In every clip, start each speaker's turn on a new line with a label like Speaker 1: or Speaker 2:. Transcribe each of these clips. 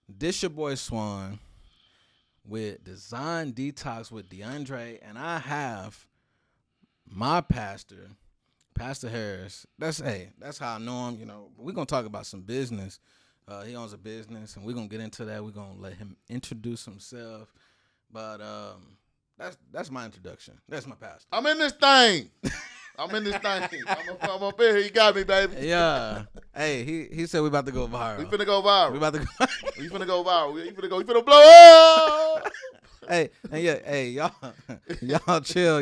Speaker 1: This your boy Swan with Design Detox with Deondra, and I have my pastor, Pastor Harris. That's how I know him. We're gonna talk about some business. He owns a business, and we're gonna get into that. We're gonna let him introduce himself. But that's my introduction. That's my pastor.
Speaker 2: I'm in this thing. I'm up here. You got me, baby.
Speaker 1: Yeah. Hey, he said we about to go viral.
Speaker 2: We finna go viral.
Speaker 1: We about to go.
Speaker 2: We finna go viral. We finna blow up.
Speaker 1: Hey, y'all chill.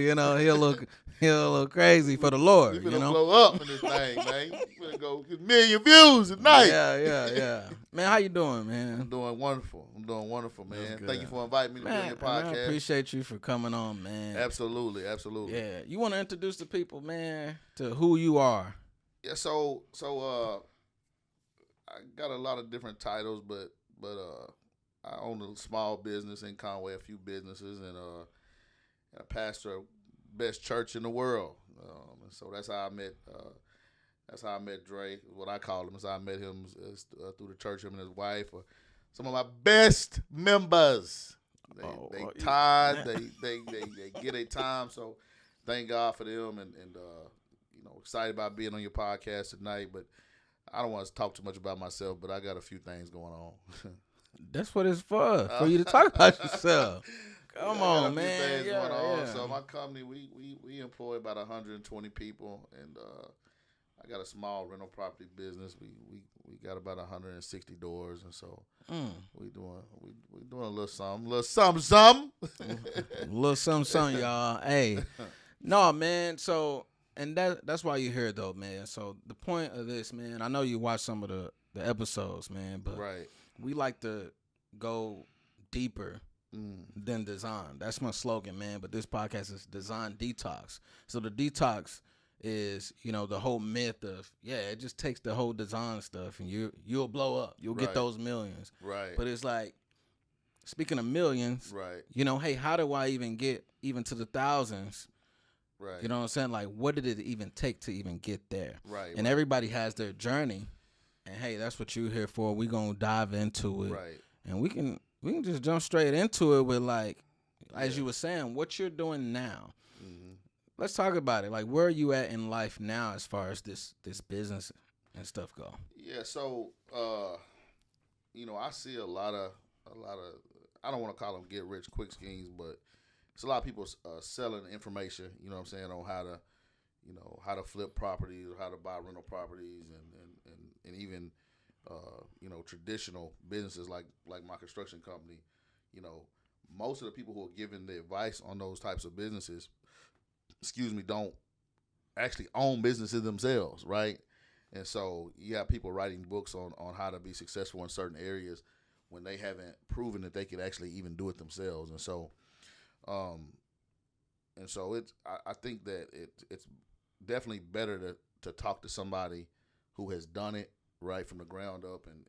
Speaker 1: He'll look crazy for the Lord.
Speaker 2: We finna blow up in this thing, man. We finna go get 1 million views tonight.
Speaker 1: Yeah. Man, how you doing, man?
Speaker 2: I'm doing wonderful, man. Thank you for inviting me to be on your podcast.
Speaker 1: Man, I appreciate you for coming on, man.
Speaker 2: Absolutely.
Speaker 1: Yeah, you want to introduce the people, man, to who you are?
Speaker 2: Yeah. So I got a lot of different titles, but I own a small business in Conway, a few businesses, and I pastor best church in the world. And so that's how I met. That's how I met Dre. What I call him is how I met him is, through the church. Him and his wife are some of my best members. They tithe. They get a time. So thank God for them, and excited about being on your podcast tonight. But I don't want to talk too much about myself, but I got a few things going on.
Speaker 1: That's what it's for you to talk about yourself. Come on, man. Yeah.
Speaker 2: So my company, we employ about 120 people, and I got a small rental property business. We got about 160 doors, and so we doing a little something.
Speaker 1: little something, y'all. Hey, no, man. So, and that's why you're here, though, man. So the point of this, man, I know you watch some of the episodes, man, but
Speaker 2: right.
Speaker 1: We like to go deeper than design. That's my slogan, man. But this podcast is Design Detox. So the detox is, the whole myth of, it just takes the whole design stuff and you'll blow up. You'll get those millions.
Speaker 2: Right.
Speaker 1: But it's like, speaking of millions,
Speaker 2: right.
Speaker 1: Hey, how do I even get even to the thousands?
Speaker 2: Right.
Speaker 1: You know what I'm saying? Like, what did it even take to even get there?
Speaker 2: Right.
Speaker 1: And everybody has their journey. And hey, that's what you're here for. We're gonna dive into it.
Speaker 2: Right.
Speaker 1: And we can just jump straight into it with, like, as you were saying, what you're doing now.
Speaker 2: Mm-hmm.
Speaker 1: Let's talk about it. Like, where are you at in life now as far as this business and stuff go?
Speaker 2: Yeah, so I see a lot of I don't want to call them get rich quick schemes, but it's a lot of people selling information, you know what I'm saying, on how to flip properties or how to buy rental properties and even traditional businesses like my construction company. Most of the people who are giving the advice on those types of businesses, don't actually own businesses themselves, right? And so you have people writing books on how to be successful in certain areas when they haven't proven that they could actually even do it themselves. And so I think that it's definitely better to talk to somebody who has done it right from the ground up and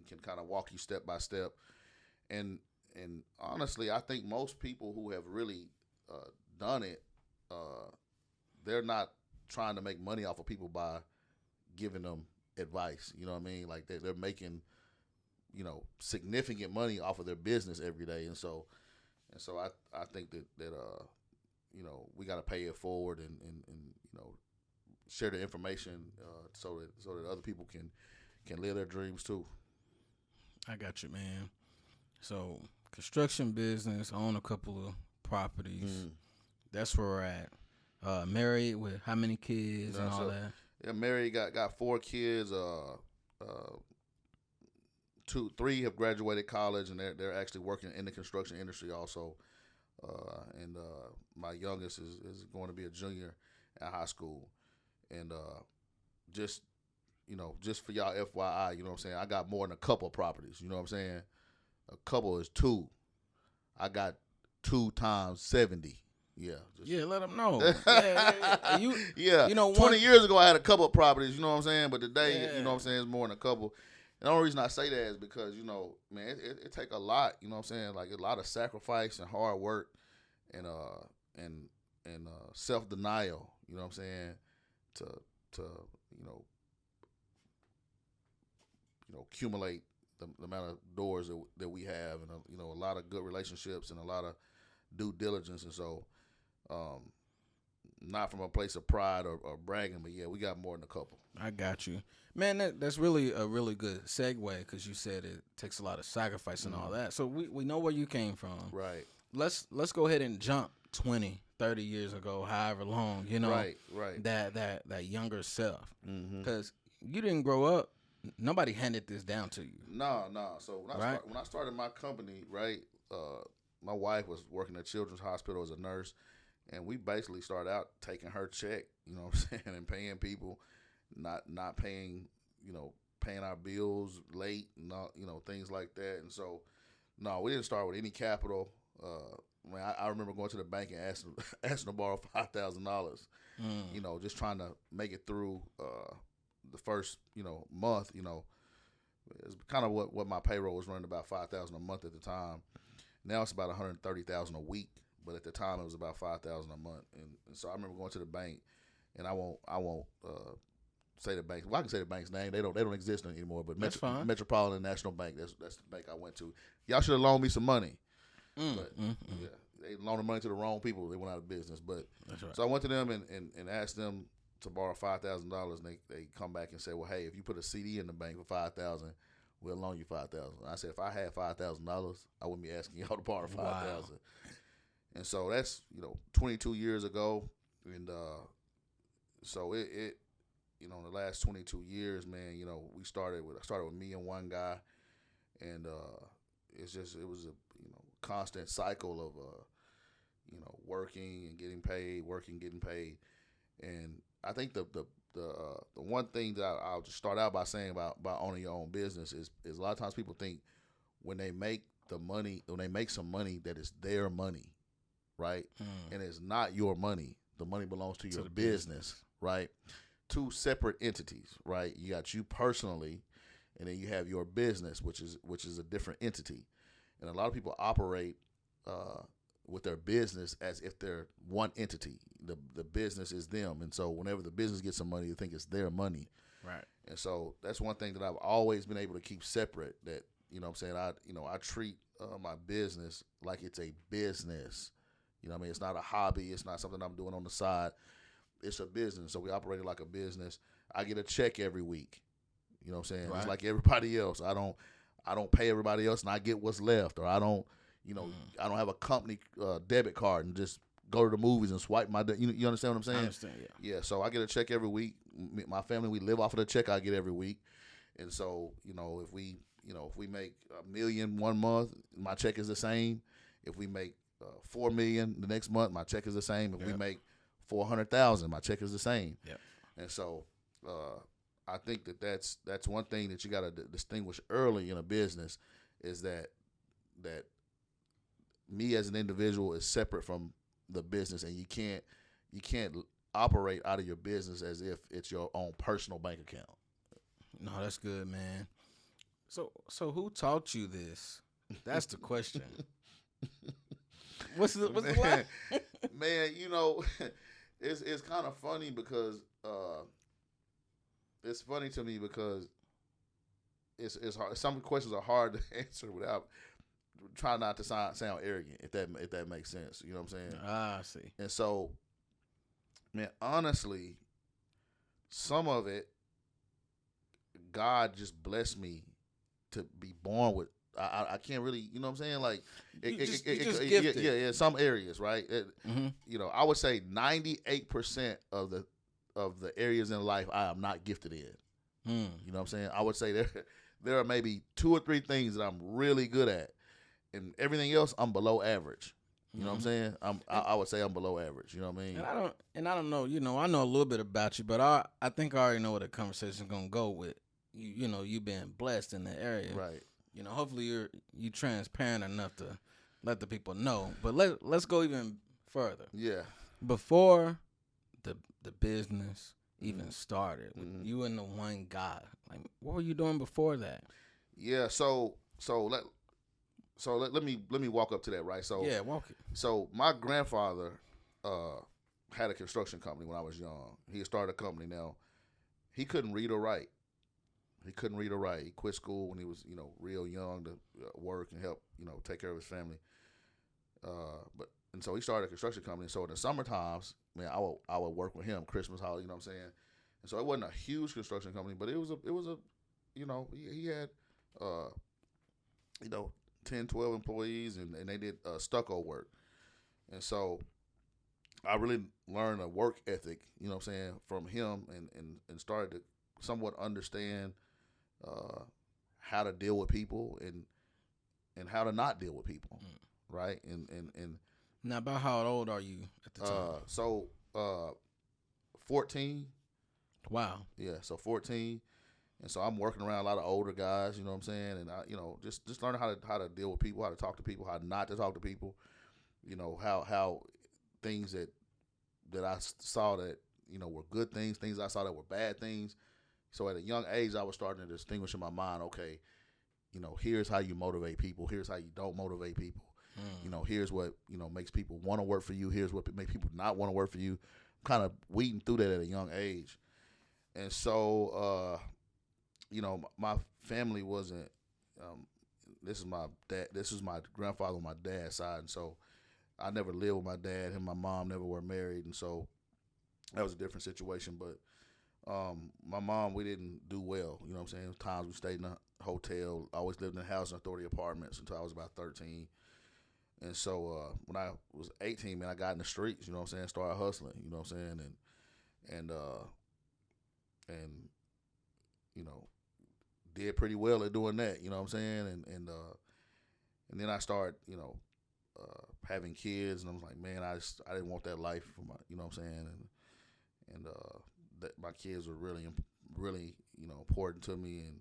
Speaker 2: can kind of walk you step by step. And honestly, I think most people who have really done it, they're not trying to make money off of people by giving them advice. You know what I mean? Like they're making, significant money off of their business every day. And so I think that we got to pay it forward and share the information so that other people can live their dreams too.
Speaker 1: I got you, man. So, construction business, own a couple of properties. That's where we're at. Married with how many kids and all that?
Speaker 2: Yeah, married, got 4 kids. 3 have graduated college, and they're actually working in the construction industry also. And my youngest is going to be a junior at high school. And just for y'all FYI, you know what I'm saying, I got more than a couple of properties. You know what I'm saying? A couple is 2. I got 2 times 70. Yeah.
Speaker 1: Let them know.
Speaker 2: Yeah. 20 years ago, I had a couple of properties, you know what I'm saying? But today, you know what I'm saying, it's more than a couple. And the only reason I say that is because, man, it take a lot, you know what I'm saying? Like a lot of sacrifice and hard work and self-denial, you know what I'm saying, to accumulate the amount of doors that we have, and you know, a lot of good relationships and a lot of due diligence, and so not from a place of pride or bragging, but yeah, we got more than a couple.
Speaker 1: I got you, man. That's really a really good segue because you said it takes a lot of sacrifice and all that. So we know where you came from,
Speaker 2: Right?
Speaker 1: Let's go ahead and jump 20, 30 years ago, however long, you know,
Speaker 2: Right.
Speaker 1: that younger self,
Speaker 2: Mm-hmm.
Speaker 1: because you didn't grow up. Nobody handed this down to you.
Speaker 2: No. So when I started my company, right, my wife was working at Children's Hospital as a nurse, and we basically started out taking her check, you know what I'm saying, and paying people, not paying, you know, paying our bills late, not, you know, things like that. And so, no, we didn't start with any capital. I remember going to the bank and asking to borrow $5,000. You know, just trying to make it through the first, you know, month. You know, it's kind of what my payroll was running, about $5,000 a month at the time. Now it's about $130,000 a week, but at the time it was about $5,000 a month. And so I remember going to the bank, and I won't say the bank. Well, I can say the bank's name. They don't exist anymore. But Metropolitan National Bank. That's the bank I went to. Y'all should have loaned me some money. But yeah, they loaned money to the wrong people. They went out of business. But
Speaker 1: That's right.
Speaker 2: so I went to them and asked them to borrow $5,000, and they come back and say, well, hey, if you put a CD in the bank for $5,000, we'll loan you $5,000. I said, if I had $5,000, I wouldn't be asking y'all to borrow $5,000. Wow. And so that's, you know, 22 years ago, and so it you know, in the last 22 years, man, you know, I started with me and one guy, and it was a, you know, constant cycle of you know, working and getting paid, getting paid. And I think the one thing that I'll just start out by saying about owning your own business is a lot of times people think when they make some money that it's their money, right? And it's not your money. The money belongs to your business, right? Two separate entities, right? You got you personally, and then you have your business, which is a different entity. And a lot of people operate with their business as if they're one entity. The business is them, and so whenever the business gets some money, they think it's their money.
Speaker 1: Right.
Speaker 2: And so that's one thing that I've always been able to keep separate. That, you know what I'm saying, I treat my business like it's a business. You know what I mean? It's not a hobby. It's not something I'm doing on the side. It's a business. So we operate it like a business. I get a check every week. You know what I'm saying? Right. It's like everybody else. I don't pay everybody else, and I get what's left. Or I don't, you know, I don't have a company debit card and just go to the movies and swipe my. You understand what I'm saying?
Speaker 1: I understand. Yeah.
Speaker 2: Yeah. So I get a check every week. My family, we live off of the check I get every week. And so, you know, if we make $1 million one month, my check is the same. If we make $4 million the next month, my check is the same. If we make $400,000, my check is the same.
Speaker 1: Yeah.
Speaker 2: And so, I think that's one thing that you got to distinguish early in a business is that me as an individual is separate from the business, and you can't operate out of your business as if it's your own personal bank account.
Speaker 1: No, that's good, man. So what taught you this? That's the question. What's the
Speaker 2: man, you know, it's kind of funny because it's funny to me because it's hard. Some questions are hard to answer without trying not to sound arrogant, if that makes sense. You know what I'm saying?
Speaker 1: I see.
Speaker 2: And so, man, honestly, some of it, God just blessed me to be born with. I can't really, you know what I'm saying? Like, yeah, some areas, right? You know, I would say 98% of the areas in life I am not gifted in. You know what I'm saying? I would say there are maybe 2 or 3 things that I'm really good at, and everything else I'm below average. You know what I'm saying? I would say I'm below average. You know what I mean?
Speaker 1: And I don't know. You know, I know a little bit about you, but I think I already know where the conversation's gonna go with. You know, you being blessed in the area,
Speaker 2: right?
Speaker 1: You know, hopefully you transparent enough to let the people know. But let's go even further.
Speaker 2: Yeah. Before
Speaker 1: the business even started, with you and the one guy, like, what were you doing before that?
Speaker 2: Yeah. So let me walk up to that, right? So
Speaker 1: yeah, walk it.
Speaker 2: So my grandfather had a construction company when I was young. He started a company. Now, he couldn't read or write. He couldn't read or write. He quit school when he was, real young to work and help, take care of his family. But and so he started a construction company. So in the summer times, man, I would work with him Christmas holiday. You know what I'm saying? And so it wasn't a huge construction company, but it was a he had uh, 10, 12 employees, and they did stucco work. And so I really learned a work ethic, what I'm saying, from him, and started to somewhat understand uh, how to deal with people, and how to not deal with people, right? And
Speaker 1: Now, about how old are you at the time?
Speaker 2: so 14,
Speaker 1: Wow.
Speaker 2: yeah, so 14. And so I'm working around a lot of older guys, you know what I'm saying, and I, just learning how to deal with people, how to talk to people, how not to talk to people, how things that I saw that were good things I saw that were bad things. So at a young age, I was starting to distinguish in my mind, okay, here's how you motivate people, here's how you don't motivate people, here's what makes people want to work for you, here's what makes people not want to work for you. I'm kind of weeding through that at a young age, and so my family wasn't. This is my dad. This is my grandfather on my dad's side, and so I never lived with my dad. Him and my mom never were married, and so that was a different situation. But my mom, we didn't do well. You know what I'm saying? Times we stayed in a hotel. I always lived in housing authority apartments until I was about 13. And so when I was 18, man, I got in the streets. You know what I'm saying? Started hustling. You know what I'm saying? And did pretty well at doing that. You know what I'm saying? And then I started, having kids, and I was like, man, I didn't want that life for my, you know what I'm saying? And that my kids were really, really, important to me, and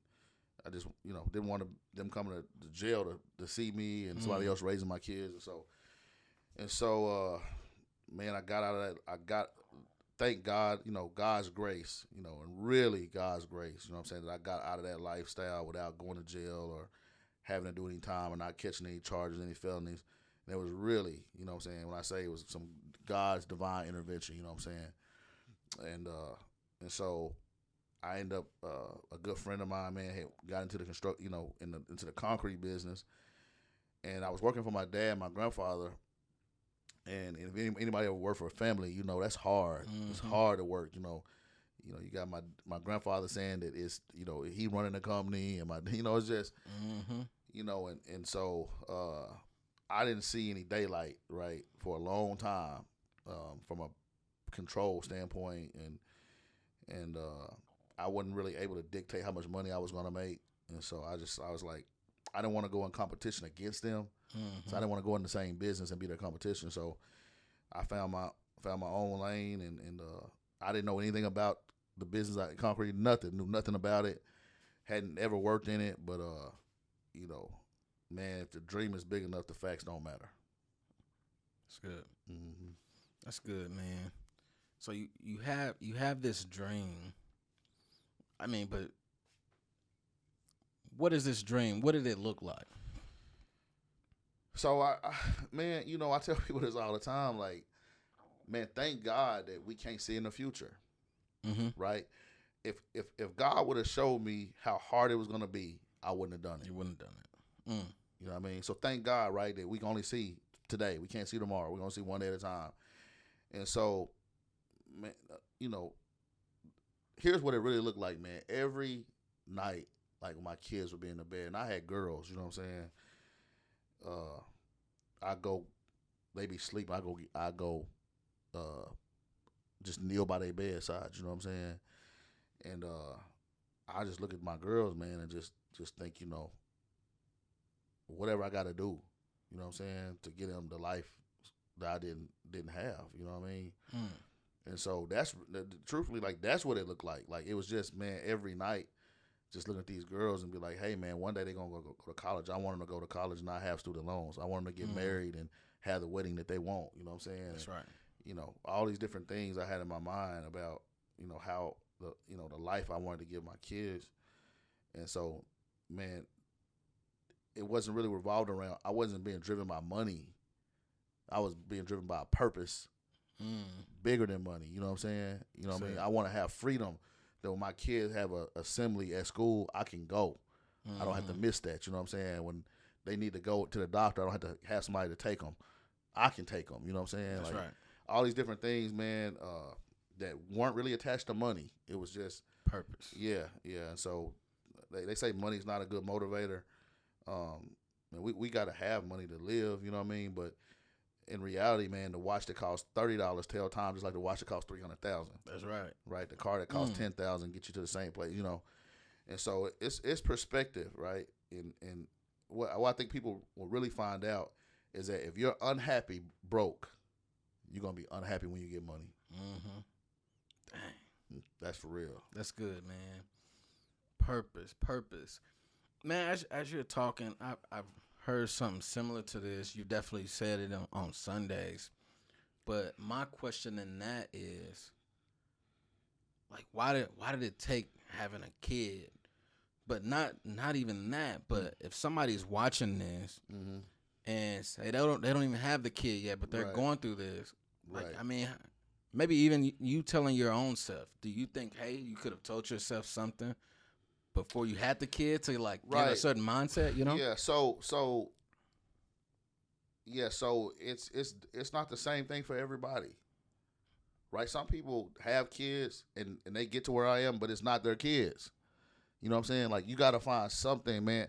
Speaker 2: I just, didn't want them coming to jail to see me and somebody else raising my kids, and so, man, I got out of that. Thank God, God's grace, and really God's grace, you know what I'm saying, that I got out of that lifestyle without going to jail or having to do any time or not catching any charges, any felonies. And it was really, you know what I'm saying, when I say it was some God's divine intervention, you know what I'm saying. And so I ended up, a good friend of mine, man, had got into the into the concrete business. And I was working for my dad, my grandfather. And if anybody ever worked for a family, that's hard. Mm-hmm. It's hard to work. You got my grandfather saying that it's he running the company, and my it's just and so I didn't see any daylight, right, for a long time, from a control standpoint, and I wasn't really able to dictate how much money I was going to make, and so I was like, I didn't want to go in competition against them. Mm-hmm. So I didn't want to go in the same business and be their competition. So I found my own lane, and I didn't know anything about the business. Concrete, knew nothing about it. Hadn't ever worked in it, but man, if the dream is big enough, the facts don't matter.
Speaker 1: That's good. Mm-hmm. That's good, man. So you have this dream. I mean, but what is this dream? What did it look like?
Speaker 2: So man, I tell people this all the time. Like, man, thank God that we can't see in the future, right? If God would have showed me how hard it was gonna be, I wouldn't have done it.
Speaker 1: You wouldn't have done it. Mm.
Speaker 2: You know what I mean? So thank God, right, that we can only see today. We can't see tomorrow. We're gonna see one day at a time. And so, man, here's what it really looked like, man. Every night, like when my kids would be in the bed, and I had girls. You know what I'm saying? I go, they be sleeping. I go, just kneel by their bedside. You know what I'm saying? And I just look at my girls, man, and just think, whatever I got to do, you know what I'm saying, to get them the life that I didn't have. You know what I mean? Mm. And so truthfully, like, that's what it looked like. Like, it was just, man, every night, just looking at these girls and be like, hey, man, one day they're going to go to college. I want them to go to college and not have student loans. I want them to get married and have the wedding that they want. You know what I'm saying?
Speaker 1: That's right.
Speaker 2: All these different things I had in my mind about, how the life I wanted to give my kids. And so, man, it wasn't really revolved around, I wasn't being driven by money. I was being driven by a purpose bigger than money. You know what I'm saying? You know what I mean? I want to have freedom that when my kids have a assembly at school, I can go. I don't have to
Speaker 1: Mm-hmm.
Speaker 2: miss that. You know what I'm saying? When they need to go to the doctor, I don't have to have somebody to take them. I can take them. You know what I'm saying?
Speaker 1: That's
Speaker 2: Like
Speaker 1: right.
Speaker 2: all these different things, man, that weren't really attached to money. It was just
Speaker 1: Purpose.
Speaker 2: yeah. And so they say money's not a good motivator. And we got to have money to live. You know what I mean? But in reality, man, the watch that costs $30 tell time just like the watch that costs 300,000.
Speaker 1: That's right.
Speaker 2: Right? The car that costs 10,000 get you to the same place. You know, and so it's perspective, right? And what I think people will really find out is that if you're unhappy broke, you're gonna be unhappy when you get money.
Speaker 1: Mm-hmm. Dang.
Speaker 2: That's for real.
Speaker 1: That's good, man. Purpose. Man, as you're talking, I've heard something similar to this. You definitely said it on Sundays. But my question in that is, like, why did it take having a kid? But not even that. But if somebody's watching this
Speaker 2: Mm-hmm.
Speaker 1: and say they don't even have the kid yet, but they're
Speaker 2: Right.
Speaker 1: going through this, like,
Speaker 2: Right.
Speaker 1: I mean, maybe even you telling your own self, do you think, hey, you could have told yourself something before you had the kid to like get a
Speaker 2: Right.
Speaker 1: certain mindset, you know?
Speaker 2: Yeah. So it's not the same thing for everybody. Right? Some people have kids and they get to where I am, but it's not their kids. You know what I'm saying? Like you got to find something, man.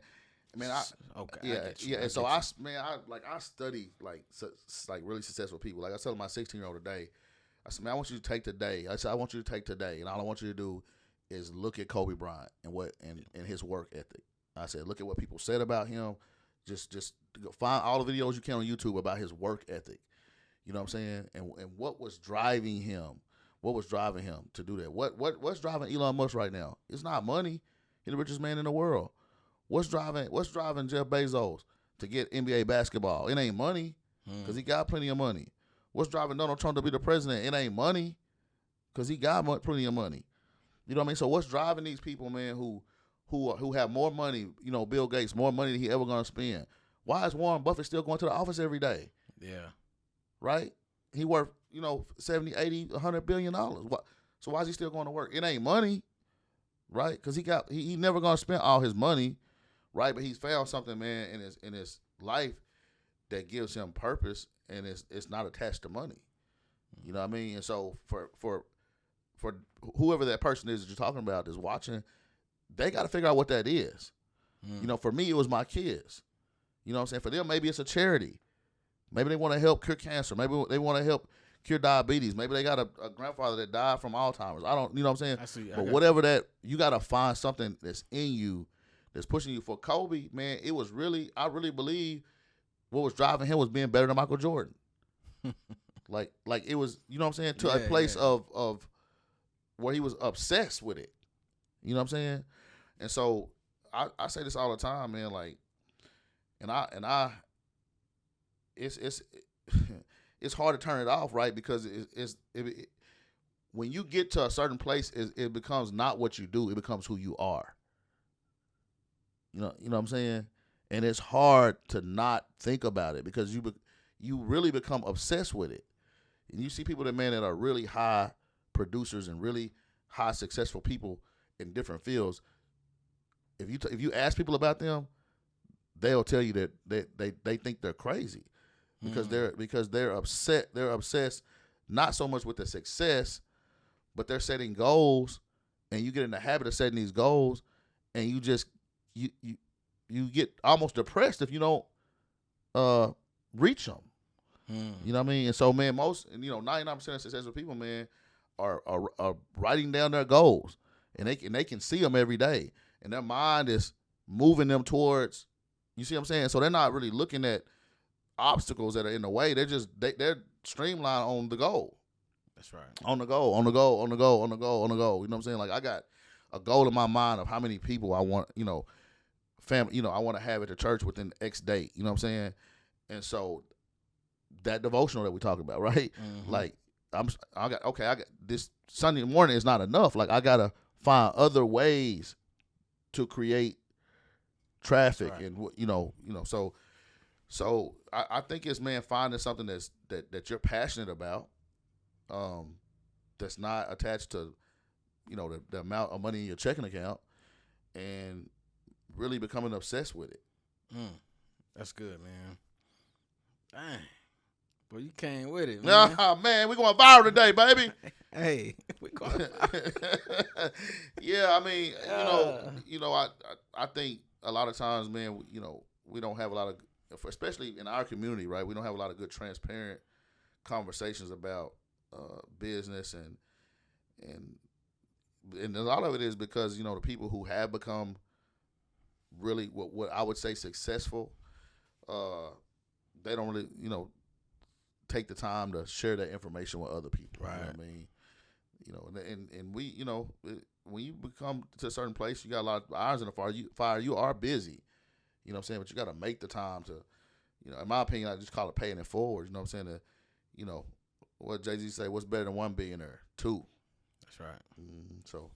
Speaker 1: Okay.
Speaker 2: Yeah,
Speaker 1: I get you.
Speaker 2: yeah. And so
Speaker 1: get
Speaker 2: I study like really successful people. Like I was telling my 16-year-old today, I said, man, I want you to take today. I said, I want you to take today, and all I want you to do is look at Kobe Bryant and his work ethic. I said, look at what people said about him. Just go find all the videos you can on YouTube about his work ethic. You know what I'm saying? And what was driving him? What was driving him to do that? What's driving Elon Musk right now? It's not money. He's the richest man in the world. What's driving Jeff Bezos to get NBA basketball? It ain't money because he got plenty of money. What's driving Donald Trump to be the president? It ain't money because he got plenty of money. You know what I mean? So what's driving these people, man, who have more money, you know, Bill Gates, more money than he ever going to spend? Why is Warren Buffett still going to the office every day?
Speaker 1: Yeah.
Speaker 2: Right? He worth, you know, 70, 80, 100 billion dollars. So why is he still going to work? It ain't money, right? Because he never going to spend all his money, right? But he's found something, man, in his life that gives him purpose, and it's not attached to money. You know what I mean? And so for whoever that person is that you're talking about is watching, they got to figure out what that is. You know, for me, it was my kids. You know what I'm saying? For them, maybe it's a charity. Maybe they want to help cure cancer. Maybe they want to help cure diabetes. Maybe they got a grandfather that died from Alzheimer's. I don't, you know what I'm saying?
Speaker 1: I see.
Speaker 2: But whatever that, you got to find something that's in you that's pushing you. For Kobe, man, it was really, I really believe what was driving him was being better than Michael Jordan. like it was, you know what I'm saying? To a place of where he was obsessed with it. You know what I'm saying? And so I say this all the time, man, like, and I it's it's hard to turn it off, right? Because when you get to a certain place, it becomes not what you do; it becomes who you are. You know what I'm saying? And it's hard to not think about it because you really become obsessed with it. And you see people that are really high producers and really high successful people in different fields. If you ask people about them, they'll tell you that they think they're crazy. Because they're upset. They're obsessed not so much with the success, but they're setting goals, and you get in the habit of setting these goals, and you just you get almost depressed if you don't reach them. You know what I mean? And so, man, 99% of successful people, man, are writing down their goals, and they can see them every day, and their mind is moving them towards. You see what I'm saying? So they're not really looking at obstacles that are in the way. They're streamlined on the goal.
Speaker 1: That's right.
Speaker 2: On the goal. You know what I'm saying? Like I got a goal in my mind of how many people I want, family, I want to have at the church within X date. You know what I'm saying? And so that devotional that we talk about, right?
Speaker 1: Mm-hmm.
Speaker 2: Like I got this Sunday morning is not enough. Like I gotta find other ways to create traffic,
Speaker 1: right.
Speaker 2: And so I think it's, man, finding something that you're passionate about, that's not attached to the amount of money in your checking account, and really becoming obsessed with it.
Speaker 1: That's good, man. Dang. Boy, you came with it, man.
Speaker 2: Man, we going viral today, baby.
Speaker 1: Hey, we going
Speaker 2: Yeah, I mean, I think a lot of times, man, we don't have a lot of, especially in our community, right? We don't have a lot of good, transparent conversations about business, and a lot of it is because the people who have become really what I would say successful, they don't really take the time to share that information with other people.
Speaker 1: Right.
Speaker 2: You know what I mean? And we, when you become to a certain place, you got a lot of irons in the fire. You are busy. You know what I'm saying? But you got to make the time to, in my opinion, I just call it paying it forward. You know what I'm saying? What Jay-Z say, what's better than one billionaire? Two.
Speaker 1: That's right.
Speaker 2: So.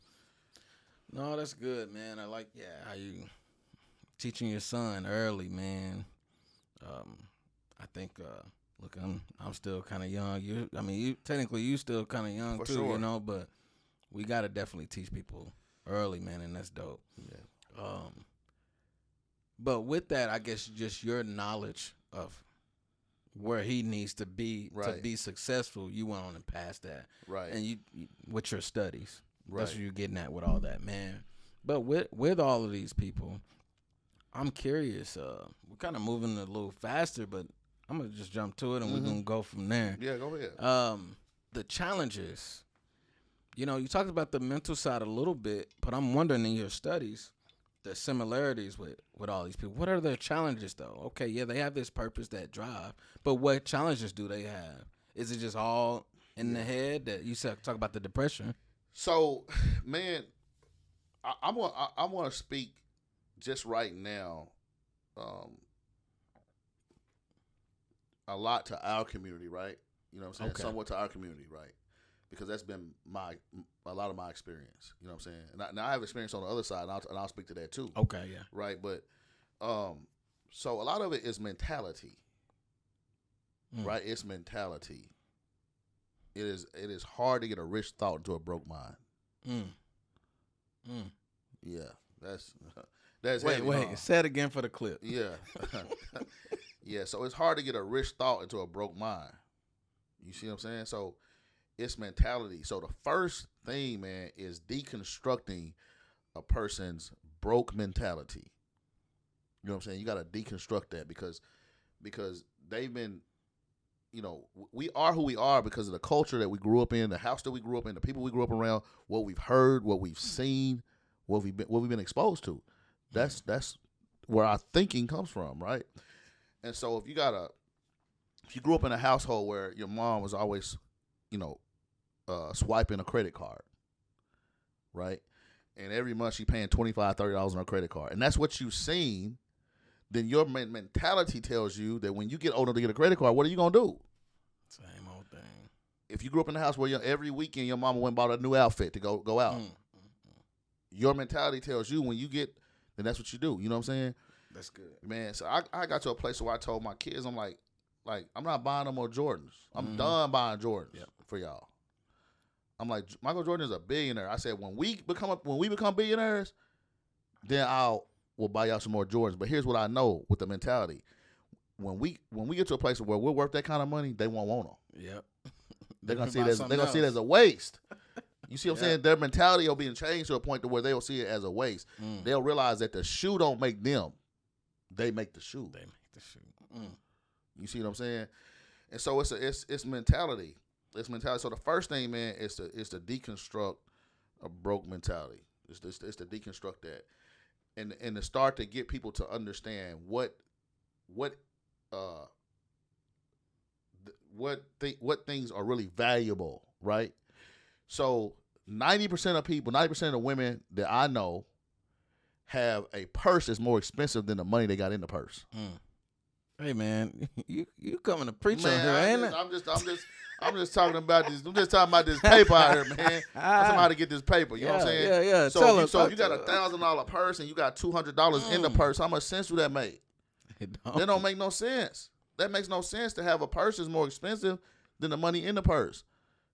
Speaker 1: No, that's good, man. I like, how you teaching your son early, man. I think, look, I'm still kind of young. You technically you still kind of young
Speaker 2: For
Speaker 1: too,
Speaker 2: sure.
Speaker 1: but we got to definitely teach people early, man, and that's dope.
Speaker 2: Yeah.
Speaker 1: But with that, I guess just your knowledge of where he needs to be to be successful, you went on and passed that.
Speaker 2: Right.
Speaker 1: And you with your studies.
Speaker 2: Right.
Speaker 1: That's what you're getting at with all that, man. But with all of these people, I'm curious. We're kind of moving a little faster, but I'm going to just jump to it, and we're going to go from there.
Speaker 2: Yeah, go ahead.
Speaker 1: The challenges. You talked about the mental side a little bit, but I'm wondering in your studies, the similarities with all these people. What are their challenges, though? Okay, yeah, they have this purpose, that drive, but what challenges do they have? Is it just all in the head that you said? Talk about the depression.
Speaker 2: So, man, I want to speak just right now a lot to our community, right? You know what I'm saying?
Speaker 1: Okay.
Speaker 2: Somewhat to our community, right? Because that's been a lot of my experience. You know what I'm saying? And now I have experience on the other side, and I'll speak to that too.
Speaker 1: Okay, yeah.
Speaker 2: Right, but so a lot of it is mentality, right? It's mentality. It is hard to get a rich thought into a broke mind. Yeah, that's
Speaker 1: wait.
Speaker 2: heavy, huh?
Speaker 1: Say it again for the clip.
Speaker 2: Yeah, yeah. So it's hard to get a rich thought into a broke mind. You see what I'm saying? So it's mentality. So the first thing, man, is deconstructing a person's broke mentality. You know what I'm saying? You got to deconstruct that because they've been, we are who we are because of the culture that we grew up in, the house that we grew up in, the people we grew up around, what we've heard, what we've seen, what we've been exposed to. That's where our thinking comes from, right? And so if you grew up in a household where your mom was always, swiping a credit card, right? And every month she paying $25, $30 on her credit card, and that's what you've seen. Then your mentality tells you that when you get old enough to get a credit card, what are you gonna do?
Speaker 1: Same old thing.
Speaker 2: If you grew up in a house where every weekend your mama went and bought a new outfit to go out, your mentality tells you when you get, then that's what you do. You know what I'm saying?
Speaker 1: That's good,
Speaker 2: man. So I got to a place where I told my kids, I'm like I'm not buying no more Jordans. I'm done buying Jordans for y'all. I'm like, Michael Jordan is a billionaire. I said when we become billionaires, then we'll buy y'all some more Jordans. But here's what I know with the mentality: when we get to a place where we're worth that kind of money, they won't want them.
Speaker 1: Yep.
Speaker 2: They're gonna see it as a waste. You see what I'm saying? Their mentality will be changed to a point to where they'll see it as a waste. They'll realize that the shoe don't make them; they make the shoe. You see what I'm saying? And so it's mentality. It's mentality. So the first thing, man, is to deconstruct a broke mentality. It's to deconstruct that, and to start to get people to understand what things are really valuable, right? So 90% of people, 90% of the women that I know have a purse that's more expensive than the money they got in the purse.
Speaker 1: Hey man, you coming to preach on here, ain't it?
Speaker 2: I'm just talking about this. I'm just talking about this paper out here, man. I'm somebody to get this paper. You know what I'm saying?
Speaker 1: Yeah.
Speaker 2: So if you got a $1,000 purse and you got $200 in the purse, how much sense do that make? That don't make no sense. That makes no sense to have a purse that's more expensive than the money in the purse.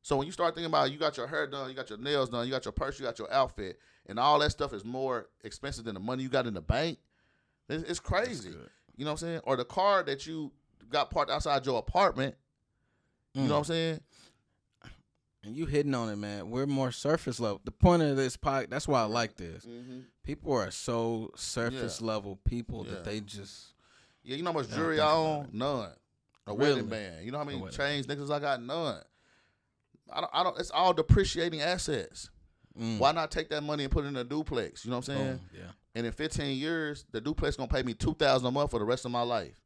Speaker 2: So when you start thinking about, you got your hair done, you got your nails done, you got your purse, you got your outfit, and all that stuff is more expensive than the money you got in the bank, it's crazy. You know what I'm saying? Or the car that you got parked outside your apartment. You know what I'm saying?
Speaker 1: And you hitting on it, man. We're more surface level. The point of this podcast, that's why I like this. People are so surface level people that they just.
Speaker 2: Yeah, you know how much jewelry I own? None. A wedding band. You know how many chains, niggas I got? None. I don't. It's all depreciating assets. Why not take that money and put it in a duplex? You know what I'm saying?
Speaker 1: Yeah.
Speaker 2: And in 15 years, the duplex gonna pay me $2,000 a month for the rest of my life.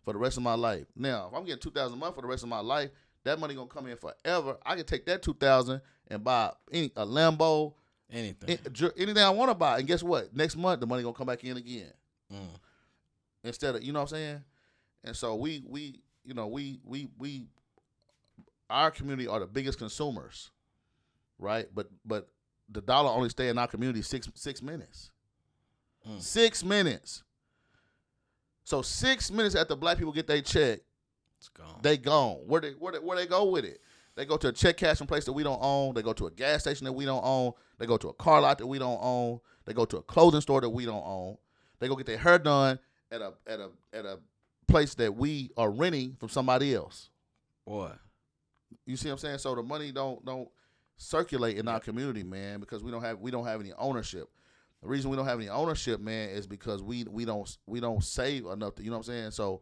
Speaker 2: For the rest of my life. Now, if I'm getting $2,000 a month for the rest of my life, that money gonna come in forever. I can take that $2,000 and buy a Lambo, anything I want to buy. And guess what? Next month the money gonna come back in again. Instead of, you know what I'm saying? And so we our community are the biggest consumers, right? But the dollar only stay in our community 6 minutes. 6 minutes. So 6 minutes after black people get their check,
Speaker 1: it's gone.
Speaker 2: They gone. Where they go with it? They go to a check cashing place that we don't own. They go to a gas station that we don't own. They go to a car lot that we don't own. They go to a clothing store that we don't own. They go get their hair done at a place that we are renting from somebody else.
Speaker 1: Boy.
Speaker 2: You see what I'm saying? So the money don't circulate in our community, man, because we don't have any ownership. The reason we don't have any ownership, man, is because we don't save enough. You know what I'm saying? So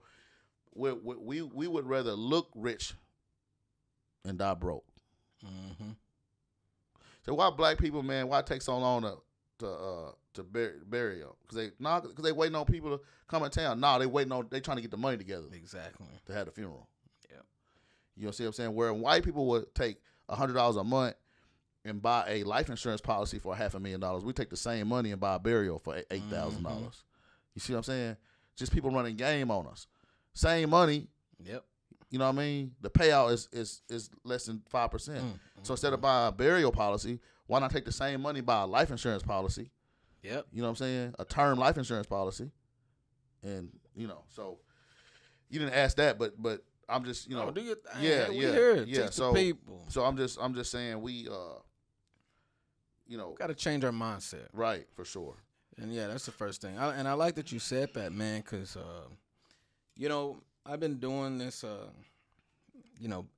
Speaker 2: we would rather look rich and die broke. So why black people, man? Why take so long to bury them? Because they waiting on people to come in town. They trying to get the money together.
Speaker 1: Exactly.
Speaker 2: To have the funeral.
Speaker 1: Yeah.
Speaker 2: You know see what I'm saying? Where white people would take $100 a month and buy a life insurance policy for $500,000. We take the same money and buy a burial for $8,000. You see what I'm saying? Just people running game on us. Same money.
Speaker 1: Yep.
Speaker 2: You know what I mean? The payout is less than 5%. So instead of buying a burial policy, why not take the same money, buy a life insurance policy?
Speaker 1: Yep.
Speaker 2: You know what I'm saying? A term life insurance policy. And, so you didn't ask that, but I'm just,
Speaker 1: do your thing.
Speaker 2: Yeah,
Speaker 1: we
Speaker 2: yeah.
Speaker 1: here.
Speaker 2: Yeah.
Speaker 1: Teach the people.
Speaker 2: So I'm just saying we
Speaker 1: got to change our mindset.
Speaker 2: Right, for sure.
Speaker 1: And yeah, that's the first thing. And I like that you said that, man, because I've been doing this,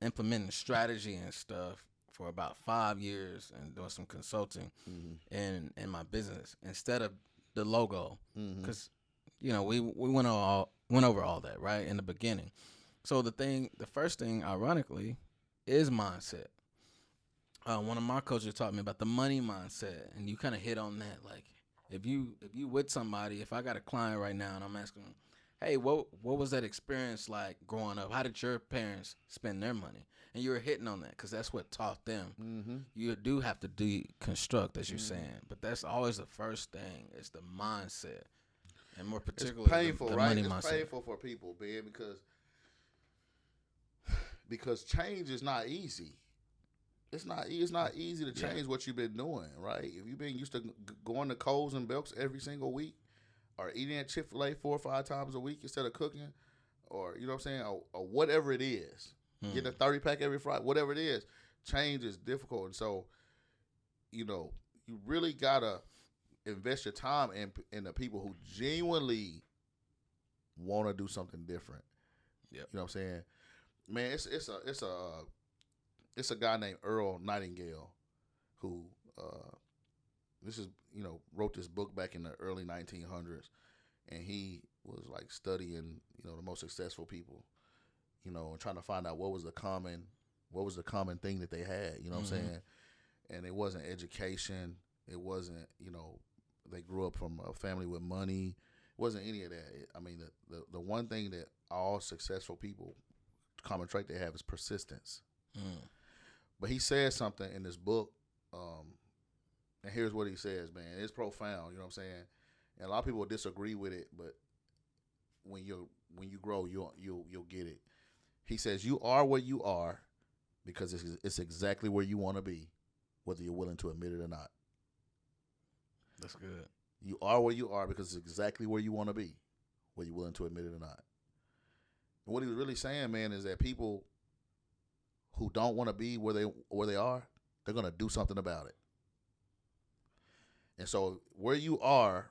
Speaker 1: implementing strategy and stuff for about 5 years and doing some consulting in my business instead of the logo, because we went over all that right in the beginning. So the first thing, ironically, is mindset. One of my coaches taught me about the money mindset, and you kind of hit on that. Like, if you with somebody, if I got a client right now and I'm asking them, hey, what was that experience like growing up? How did your parents spend their money? And you were hitting on that because that's what taught them. You do have to deconstruct, as you're saying, but that's always the first thing. It's the mindset, and more particularly,
Speaker 2: it's painful,
Speaker 1: the
Speaker 2: right?
Speaker 1: money
Speaker 2: It's
Speaker 1: mindset.
Speaker 2: painful for people, man, because change is not easy. It's not easy to change what you've been doing, right? If you've been used to going to Kohl's and Belk's every single week, or eating at Chick-fil-A 4 or 5 times a week instead of cooking, or you know what I'm saying, or whatever it is, getting a 30-pack every Friday, whatever it is, change is difficult. And so, you really gotta invest your time in the people who genuinely want to do something different.
Speaker 1: Yep.
Speaker 2: You know what I'm saying? Man, it's a guy named Earl Nightingale who wrote this book back in the early 1900s, and he was like studying the most successful people, and trying to find out what was the common thing that they had. You know what I'm saying? And it wasn't education. It wasn't they grew up from a family with money. It wasn't any of that. I mean, the one thing that all successful people, common trait they have is persistence. But he says something in this book, and here's what he says, man. It's profound, you know what I'm saying? And a lot of people disagree with it, but when you grow, you'll get it. He says, "You are where you are because it's exactly where you want to be, whether you're willing to admit it or not."
Speaker 1: That's good.
Speaker 2: You are where you are because it's exactly where you want to be, whether you're willing to admit it or not. And what he was really saying, man, is that people who don't want to be where they are, they're gonna do something about it. And so where you are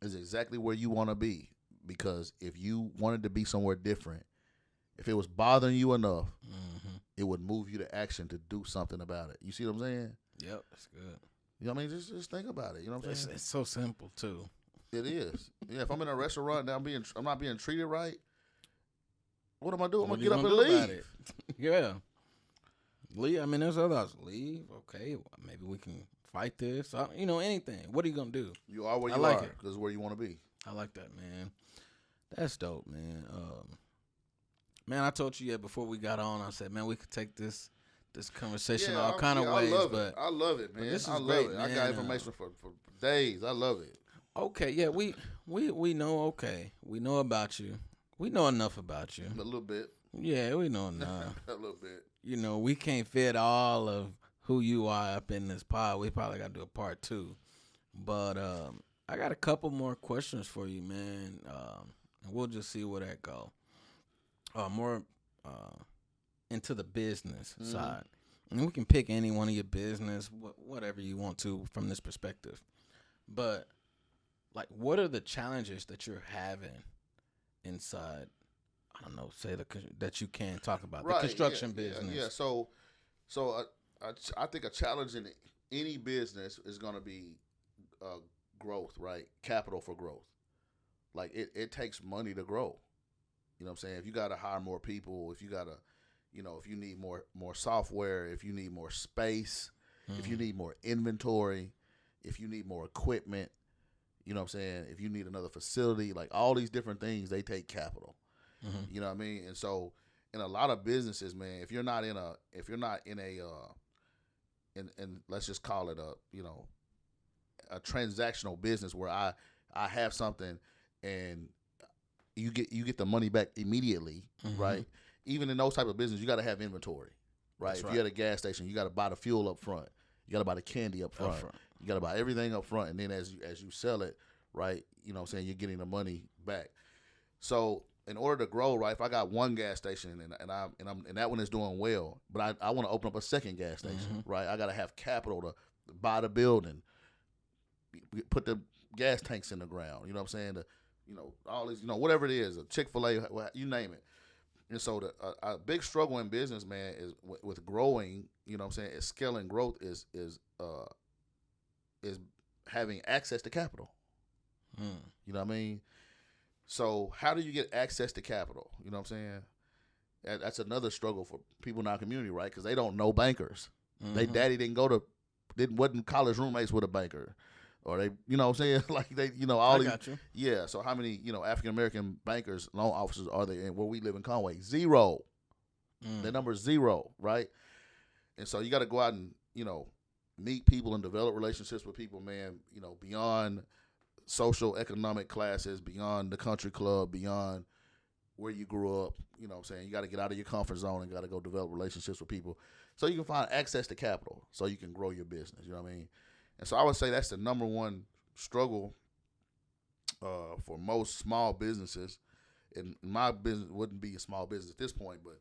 Speaker 2: is exactly where you want to be, because if you wanted to be somewhere different, if it was bothering you enough, it would move you to action to do something about it. You see what I'm saying?
Speaker 1: Yep, that's good.
Speaker 2: You know what I mean? Just think about it. You know what I'm saying?
Speaker 1: It's so simple too.
Speaker 2: It is. Yeah, if I'm in a restaurant and I'm not being treated right, what am I doing? I'm gonna get up and leave.
Speaker 1: Yeah. Leave. I mean, there's others. Leave. Okay. Maybe we can fight this. Anything. What are you gonna do?
Speaker 2: You are where you
Speaker 1: like
Speaker 2: are.
Speaker 1: it.
Speaker 2: This is where you want to be.
Speaker 1: I like that, man. That's dope, man. Man, I told you before we got on. I said, man, we could take this conversation all kind of ways, but
Speaker 2: I love it, man.
Speaker 1: this is
Speaker 2: I love
Speaker 1: great,
Speaker 2: it.
Speaker 1: man.
Speaker 2: I got information for days. I love it.
Speaker 1: Okay, yeah, we know. Okay, we know about you. We know enough about you.
Speaker 2: A little bit.
Speaker 1: Yeah, we know enough.
Speaker 2: A little bit.
Speaker 1: We can't fit all of who you are up in this pod. We probably got to do a part 2. But I got a couple more questions for you, man. And we'll just see where that go. More into the business side. And we can pick any one of your business, whatever you want to from this perspective. But, like, what are the challenges that you're having inside, I don't know, say that you can talk about, the construction business?
Speaker 2: Yeah. So I think a challenge in any business is going to be growth, right? Capital for growth. Like, it takes money to grow. You know what I'm saying? If you got to hire more people, if you got to, if you need more software, if you need more space, if you need more inventory, if you need more equipment, you know what I'm saying? If you need another facility, like all these different things, they take capital. You know what I mean? And so in a lot of businesses, man, if you're not in a let's just call it a transactional business where I have something and you get the money back immediately, right? Even in those type of business, you got to have inventory, right? If you're at a gas station, you got to buy the fuel up front. You got to buy the candy up front. You got to buy everything up front, and then as you sell it, right? You know what I'm saying? You're getting the money back. So in order to grow, right? If I got one gas station and that one is doing well, but I want to open up a second gas station, right? I got to have capital to buy the building, put the gas tanks in the ground. You know what I'm saying? All these, whatever it is, a Chick-fil-A, you name it. And so a big struggle in business, man, is with growing. You know what I'm saying? Is scaling growth is having access to capital. You know what I mean? So how do you get access to capital? You know what I'm saying? That's another struggle for people in our community, right? Because they don't know bankers. They daddy wasn't college roommates with a banker. Or they, you know what I'm saying? Like they, all these.
Speaker 1: Got you.
Speaker 2: Yeah. So how many, African-American bankers, loan officers are there in where we live in Conway? 0. The number is 0, right? And so you got to go out and, meet people and develop relationships with people, man, beyond social economic classes, beyond the country club, beyond where you grew up. You know what I'm saying? You got to get out of your comfort zone and got to go develop relationships with people so you can find access to capital so you can grow your business. You know what I mean? And so I would say that's the number one struggle for most small businesses. And my business wouldn't be a small business at this point, but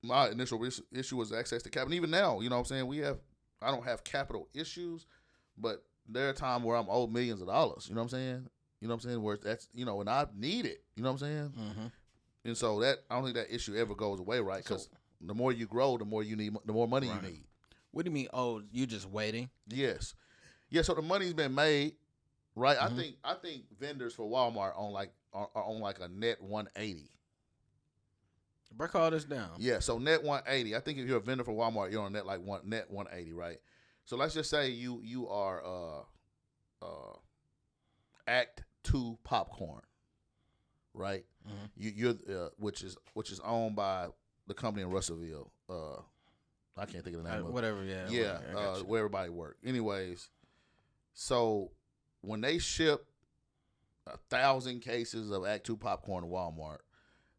Speaker 2: my initial issue was access to capital. And even now, you know what I'm saying, I don't have capital issues, but there are times where I'm owed millions of dollars. You know what I'm saying? Where that's, and I need it. You know what I'm saying? And so I don't think that issue ever goes away, right? Because the more you grow, the more you need, the more money you need.
Speaker 1: What do you mean? Oh, you just waiting?
Speaker 2: Yes. Yeah. So the money's been made, right? I think vendors for Walmart are on like a net 180.
Speaker 1: Break all this down.
Speaker 2: Yeah. So net 180. I think if you're a vendor for Walmart, you're on net 180, right? So let's just say you are Act 2 popcorn, right? You're which is owned by the company in Russellville. I can't think of the name of it.
Speaker 1: Whatever, yeah.
Speaker 2: Yeah, where everybody work. Anyways, so when they ship 1,000 cases of Act 2 popcorn to Walmart,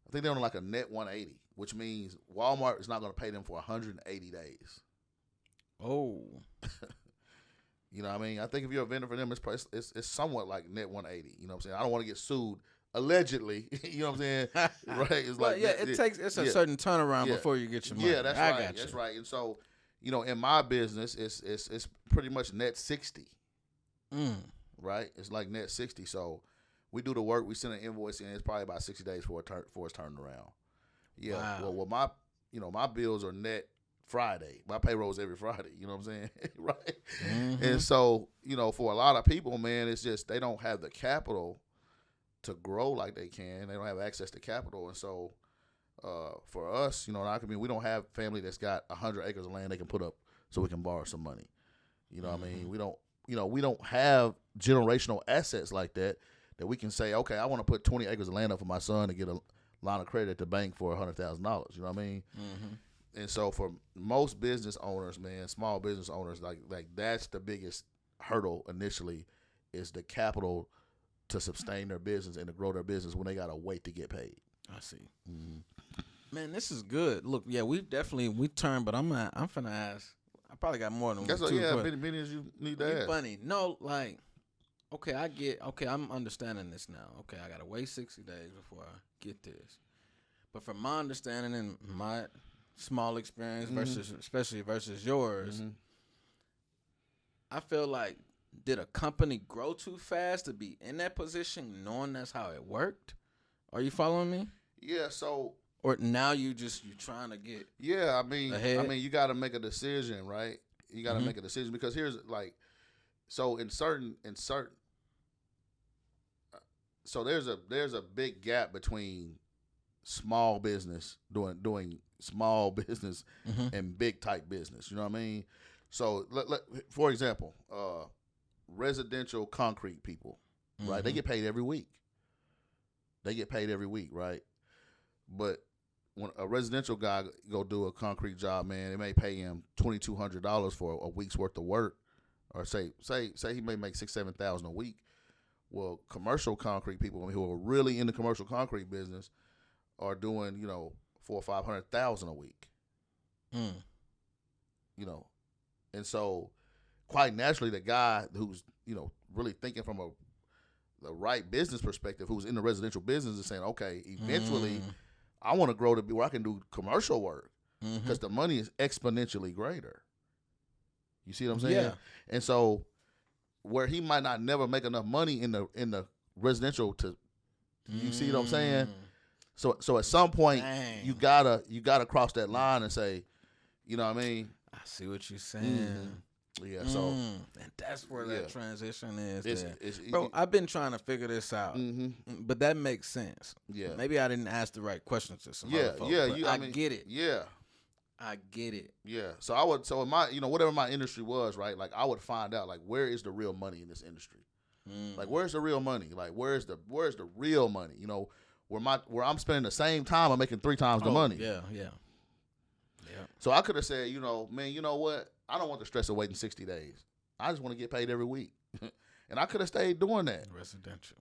Speaker 2: I think they're on like a net 180, which means Walmart is not going to pay them for 180 days.
Speaker 1: Oh.
Speaker 2: You know what I mean? I think if you're a vendor for them, it's somewhat like net 180. You know what I'm saying? I don't want to get sued allegedly, you know what I'm saying? Right? It's
Speaker 1: Well,
Speaker 2: like
Speaker 1: yeah, it's a certain turnaround before you get your money.
Speaker 2: Yeah, that's
Speaker 1: I
Speaker 2: right.
Speaker 1: got you.
Speaker 2: That's right. And so, in my business, it's pretty much net 60. Right? It's like net 60. So we do the work, we send an invoice in, it's probably about 60 days for it's turned around. Yeah.
Speaker 1: Wow.
Speaker 2: Well, my bills are net Friday. My payroll's every Friday, you know what I'm saying? Right? And so, for a lot of people, man, it's just they don't have the capital to grow like they can. They don't have access to capital. And so for us, in our community, we don't have family that's got 100 acres of land they can put up so we can borrow some money. You know what I mean? We don't have generational assets like that we can say, okay, I want to put 20 acres of land up for my son to get a line of credit at the bank for $100,000. You know what I mean? And so for most business owners, man, small business owners, like that's the biggest hurdle initially is the capital to sustain their business and to grow their business when they got to wait to get paid.
Speaker 1: I see. Man, this is good. Look, yeah, we turned, but I'm finna ask. I probably got more than
Speaker 2: That's
Speaker 1: two.
Speaker 2: many as you need to ask.
Speaker 1: Funny. No, like, okay, I'm understanding this now. Okay, I gotta wait 60 days before I get this. But from my understanding and my small experience especially versus yours, I feel like, did a company grow too fast to be in that position knowing that's how it worked? Are you following me?
Speaker 2: Yeah, so
Speaker 1: or now you trying to get ahead?
Speaker 2: you got to make a decision, right? You got to make a decision because here's so so there's a big gap between small business doing small business and big type business. You know what I mean? So for example, residential concrete people, right? They get paid every week. Right? But when a residential guy go do a concrete job, man, they may pay him $2,200 for a week's worth of work, or say he may make $6,000-7,000 a week. Well, commercial concrete people who are really in the commercial concrete business are doing $400,000 or $500,000 a week. And so quite naturally, the guy who's really thinking from the right business perspective, who's in the residential business, is saying, okay, eventually I want to grow to be where I can do commercial work because the money is exponentially greater. You see what I'm saying?
Speaker 1: Yeah.
Speaker 2: And so where he might not never make enough money in the residential you see what I'm saying? So at some point you gotta cross that line and say, you know what I mean?
Speaker 1: I see what you're saying.
Speaker 2: Yeah, so
Speaker 1: and that's where that transition is.
Speaker 2: It's
Speaker 1: bro, I've been trying to figure this out, but that makes sense.
Speaker 2: Yeah,
Speaker 1: maybe I didn't ask the right questions to some other folks. I get it.
Speaker 2: Yeah,
Speaker 1: I get it.
Speaker 2: Yeah, so in my whatever my industry was, right? Like I would find out like where is the real money in this industry? Like where's the real money? Like where's the real money? Where I'm spending the same time, I'm making 3 times the money.
Speaker 1: Yeah.
Speaker 2: So I could have said, man, you know what? I don't want the stress of waiting 60 days. I just want to get paid every week. And I could have stayed doing that.
Speaker 1: Residential.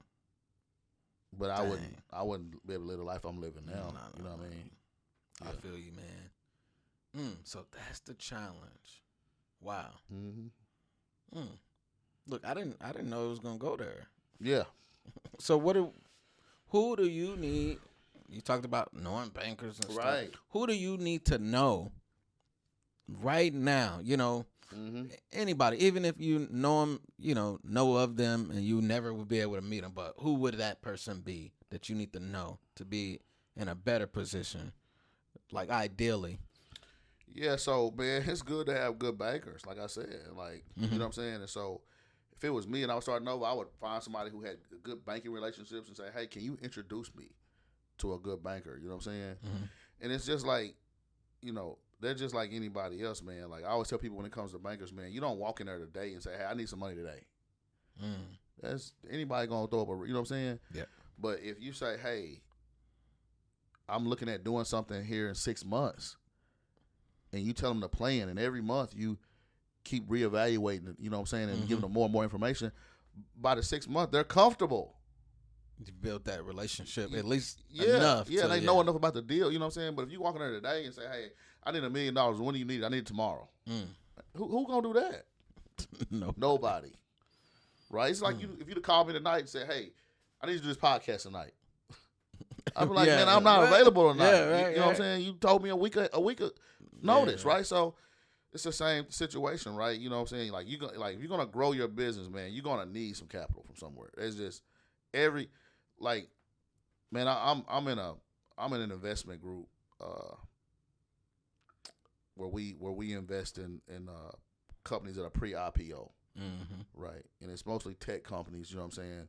Speaker 2: But I wouldn't be able to live the life I'm living now. You know what I mean?
Speaker 1: I feel you, man. So that's the challenge. Wow. Look, I didn't know it was gonna go there.
Speaker 2: Yeah.
Speaker 1: So who do you need? You talked about knowing bankers and stuff. Who do you need to know right now? Anybody, even if you know them, know of them, and you never would be able to meet them. But who would that person be that you need to know to be in a better position, like ideally?
Speaker 2: Yeah, so man, it's good to have good bankers. Like I said, you know what I'm saying. And so, if it was me and I was starting over, I would find somebody who had good banking relationships and say, "Hey, can you introduce me to a good banker?" You know what I'm saying? And it's just like, they're just like anybody else, man. Like I always tell people when it comes to bankers, man, you don't walk in there today and say, "Hey, I need some money today." That's anybody gonna throw up you know what I'm saying?
Speaker 1: Yeah.
Speaker 2: But if you say, "Hey, I'm looking at doing something here in 6 months," and you tell them the plan, and every month you keep reevaluating, you know what I'm saying, and giving them more and more information, by the 6th month they're comfortable.
Speaker 1: You built that relationship at least
Speaker 2: enough.
Speaker 1: enough.
Speaker 2: Yeah, they know enough about the deal, you know what I'm saying? But if you walk in there today and say, "Hey, I need $1 million. When do you need it? I need it tomorrow." Who gonna do that? Nobody. Right? It's like if you'd call me tonight and say, "Hey, I need you to do this podcast tonight." I'd be like,
Speaker 1: Yeah,
Speaker 2: man, I'm not
Speaker 1: right.
Speaker 2: available tonight.
Speaker 1: Yeah, right,
Speaker 2: you know what I'm
Speaker 1: right.
Speaker 2: saying? You told me a week of notice,
Speaker 1: Yeah.
Speaker 2: right? So it's the same situation, right? You know what I'm saying? Like if you're gonna grow your business, man, you're gonna need some capital from somewhere. It's just every like, man, I'm in an investment group where we invest in companies that are pre-IPO, right? And it's mostly tech companies. You know what I'm saying?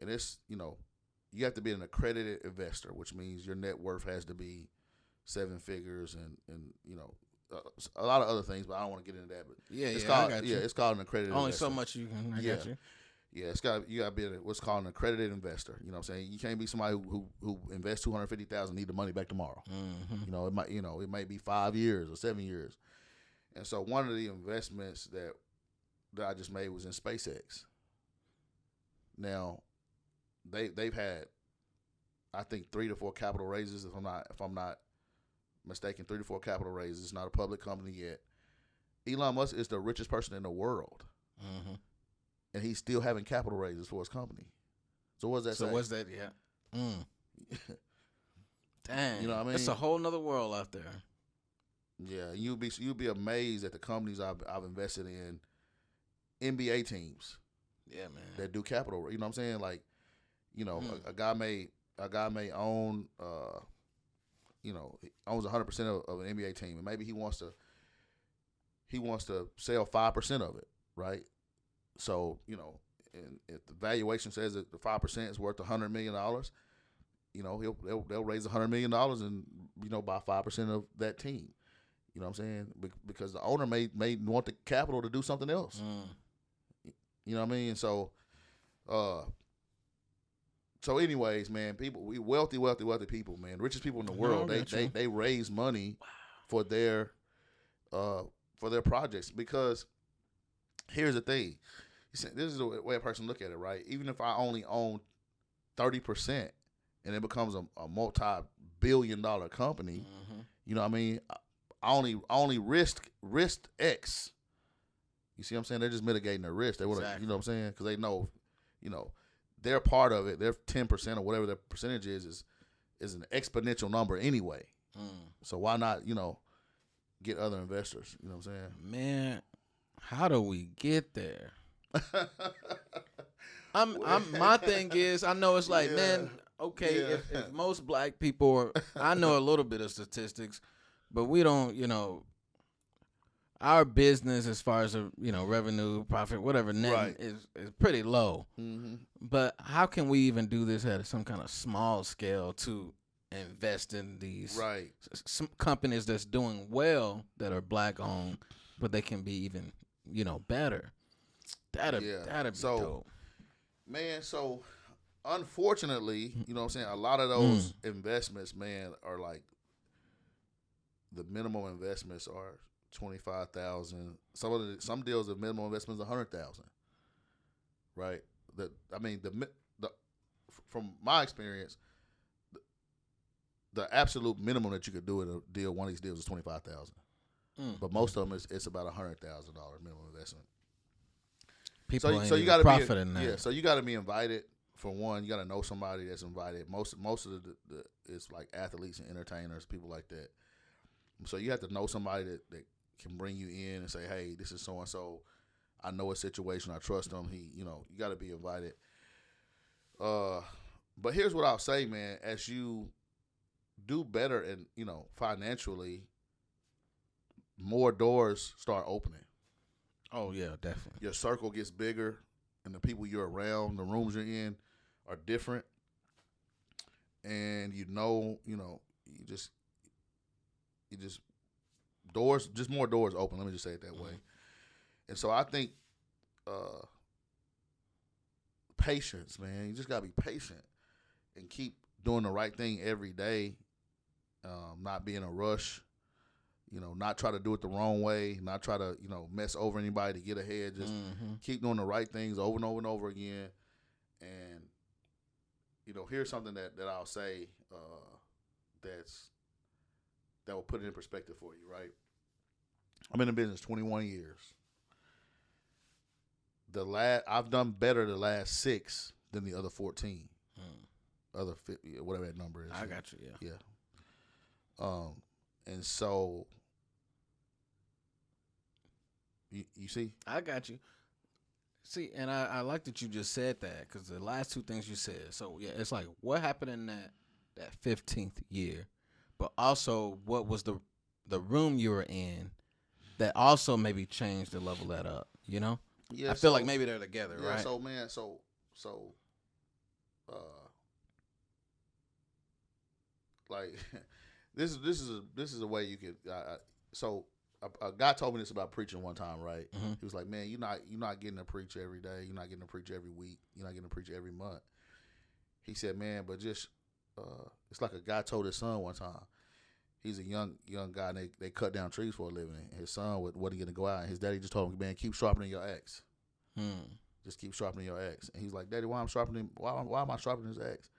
Speaker 2: And it's you have to be an accredited investor, which means your net worth has to be 7 figures and a lot of other things, but I don't want to get into that. But
Speaker 1: I got you.
Speaker 2: it's called an accredited
Speaker 1: Only
Speaker 2: investor.
Speaker 1: so much you can. I
Speaker 2: Yeah.
Speaker 1: got you.
Speaker 2: Yeah, you got to be what's called an accredited investor. You know what I'm saying? You can't be somebody who invests $250,000 need the money back tomorrow. It might be 5 years or 7 years. And so one of the investments that I just made was in SpaceX. Now, they've had, I think, 3 to 4 capital raises. If I'm not mistaken, 3 to 4 capital raises. It's not a public company yet. Elon Musk is the richest person in the world. And he's still having capital raises for his company. So what's that say?
Speaker 1: So what's that? Yeah. Dang.
Speaker 2: You know what I mean?
Speaker 1: It's a whole nother world out there.
Speaker 2: Yeah, you'll be amazed at the companies I've invested in. NBA teams.
Speaker 1: Yeah, man.
Speaker 2: That do capital. You know what I'm saying? Like, a guy may own he owns 100% of an NBA team, and maybe he wants to sell 5% of it, right? So, and if the valuation says that the 5% is worth $100 million, they'll raise $100 million and buy 5% of that team. You know what I'm saying? Because the owner may want the capital to do something else. You know what I mean? So, anyways, man, we wealthy people, man, richest people in the world. They raise money for their projects, because here's the thing. This is the way a person look at it, right? Even if I only own 30% and it becomes a multi-billion-dollar company, you know what I mean? I only risk X. You see what I'm saying? They're just mitigating their risk. They
Speaker 1: Exactly.
Speaker 2: You know what I'm saying? Because they know, they're part of it. Their 10% or whatever their percentage is an exponential number anyway. So why not, get other investors? You know what I'm saying?
Speaker 1: Man, how do we get there? My thing is, I know it's like, man, okay, if most black people I know a little bit of statistics, but we don't, our business as far as revenue, profit, whatever, net is pretty low. But how can we even do this at some kind of small scale to invest in these some companies that's doing well, that are black owned, but they can be even better? That'd be dope.
Speaker 2: Man, so unfortunately, you know what I'm saying, a lot of those investments, man, are like, the minimum investments are $25,000. Some deals, the minimum investment is $100,000. Right? From my experience, the absolute minimum that you could do in a deal, one of these deals, is $25,000. But most of them it's about $100,000 minimum investment.
Speaker 1: People
Speaker 2: so you got to
Speaker 1: profit in that.
Speaker 2: Yeah, so you got to be invited. For one, you got to know somebody that's invited. Most of the it's like athletes and entertainers, people like that. So you have to know somebody that can bring you in and say, hey, this is so and so. I know a situation. I trust him. You got to be invited. But here's what I'll say, man. As you do better and financially, more doors start opening.
Speaker 1: Oh yeah, definitely.
Speaker 2: Your circle gets bigger, and the people you're around, the rooms you're in, are different. And you just more doors open. Let me just say it that way. And so I think patience, man. You just gotta be patient and keep doing the right thing every day. Not be in a rush. Not try to do it the wrong way. Not try to mess over anybody to get ahead. Just keep doing the right things over and over and over again. And here's something that I'll say that will put it in perspective for you, right? I'm in the business 21 years. I've done better the last 6 than the other 14. other 50, whatever that number is.
Speaker 1: I got you. Yeah.
Speaker 2: Yeah. And so you see,
Speaker 1: I got you. See, and I like that you just said that because the last two things you said. So yeah, it's like what happened in that 15th year, but also what was the room you were in that also maybe changed the level that up. You know,
Speaker 2: yeah.
Speaker 1: I feel like maybe they're together,
Speaker 2: yeah,
Speaker 1: right?
Speaker 2: So man, like this is a way you could. So a guy told me this about preaching one time, right?
Speaker 1: Mm-hmm.
Speaker 2: He was like, "Man, you're not getting to preach every day. You're not getting to preach every week. You're not getting to preach every month." He said, "Man, but just it's like a guy told his son one time. He's a young guy, and they cut down trees for a living. And his son wasn't going to go out, and his daddy just told him, man, keep sharpening your axe. Just keep sharpening your axe." And he's like, "Daddy, why am I sharpening his axe?"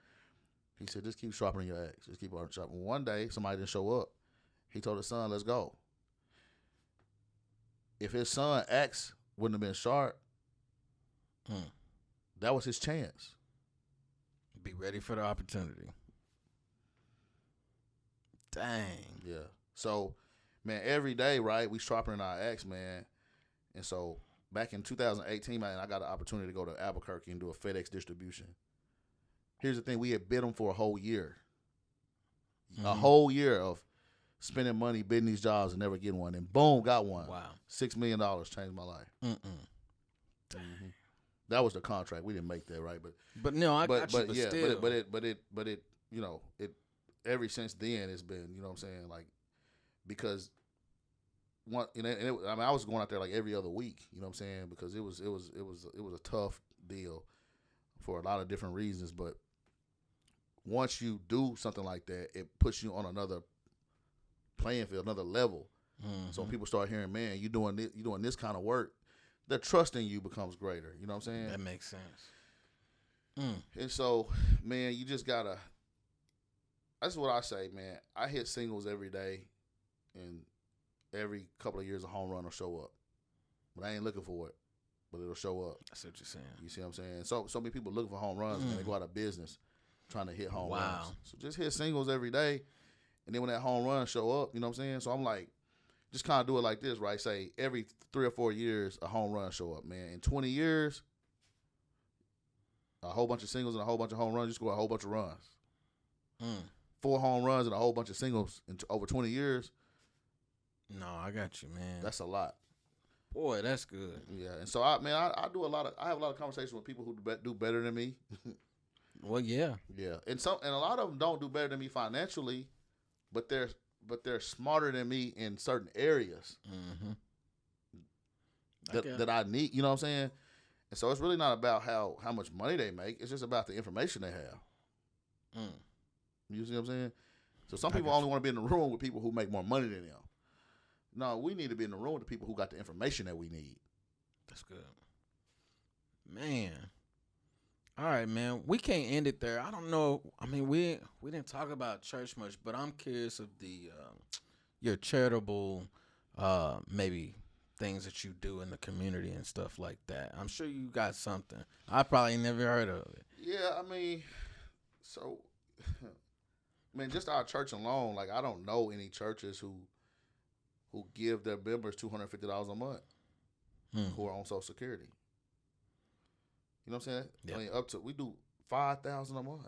Speaker 2: He said, "Just keep sharpening your axe. Just keep on sharpening." One day, somebody didn't show up. He told his son, "Let's go." If his son axe wouldn't have been sharp, that was his chance.
Speaker 1: Be ready for the opportunity. Dang.
Speaker 2: Yeah. So, man, every day, right, we sharpening our axe, man. And so back in 2018, man, I got an opportunity to go to Albuquerque and do a FedEx distribution. Here's the thing. We had bid them for a whole year. A whole year of spending money, bidding these jobs and never getting one. And boom, got one.
Speaker 1: Wow.
Speaker 2: $6 million changed my life. Mm-hmm. That was the contract. We didn't make that, right?
Speaker 1: But no, I got you, but
Speaker 2: yeah,
Speaker 1: still.
Speaker 2: but it, you know, it ever since then it's been, you know what I'm saying, like, because one, I mean, I was going out there like every other week, you know what I'm saying, because it was a tough deal for a lot of different reasons, but once you do something like that, it puts you on another playing field, another level. So when people start hearing, man, you doing this kind of work, the trust in you becomes greater. You know what I'm saying?
Speaker 1: That makes sense.
Speaker 2: And so, man, you just gotta. That's what I say, man. I hit singles every day, and every couple of years a home run will show up. But I ain't looking for it, but it'll show up.
Speaker 1: That's what you're saying.
Speaker 2: You see what I'm saying? So many people looking for home runs, man. They go out of business trying to hit home runs. So just hit singles every day, and then when that home run show up, you know what I'm saying? So I'm like, just kind of do it like this, right? Say every 3 or 4 years a home run show up, man. In 20 years, a whole bunch of singles and a whole bunch of home runs. You score a whole bunch of runs. 4 home runs and a whole bunch of singles in over 20 years.
Speaker 1: No, I got you, man.
Speaker 2: That's a lot.
Speaker 1: Boy, that's good.
Speaker 2: Yeah, and so I have a lot of conversations with people who do better than me.
Speaker 1: Well, yeah.
Speaker 2: Yeah, and a lot of them don't do better than me financially, but they're smarter than me in certain areas that I need. You know what I'm saying? And so it's really not about how much money they make. It's just about the information they have. You see what I'm saying? So some people only want to be in the room with people who make more money than them. No, we need to be in the room with the people who got the information that we need.
Speaker 1: That's good. Man. All right, man. We can't end it there. I don't know. I mean, we didn't talk about church much, but I'm curious of your charitable maybe things that you do in the community and stuff like that. I'm sure you got something. I probably never heard of it.
Speaker 2: Yeah, I mean, so man, just our church alone, like I don't know any churches who give their members $250 a month who are on Social Security. You know what I'm saying?
Speaker 1: Yep.
Speaker 2: I mean, we do $5,000 a month,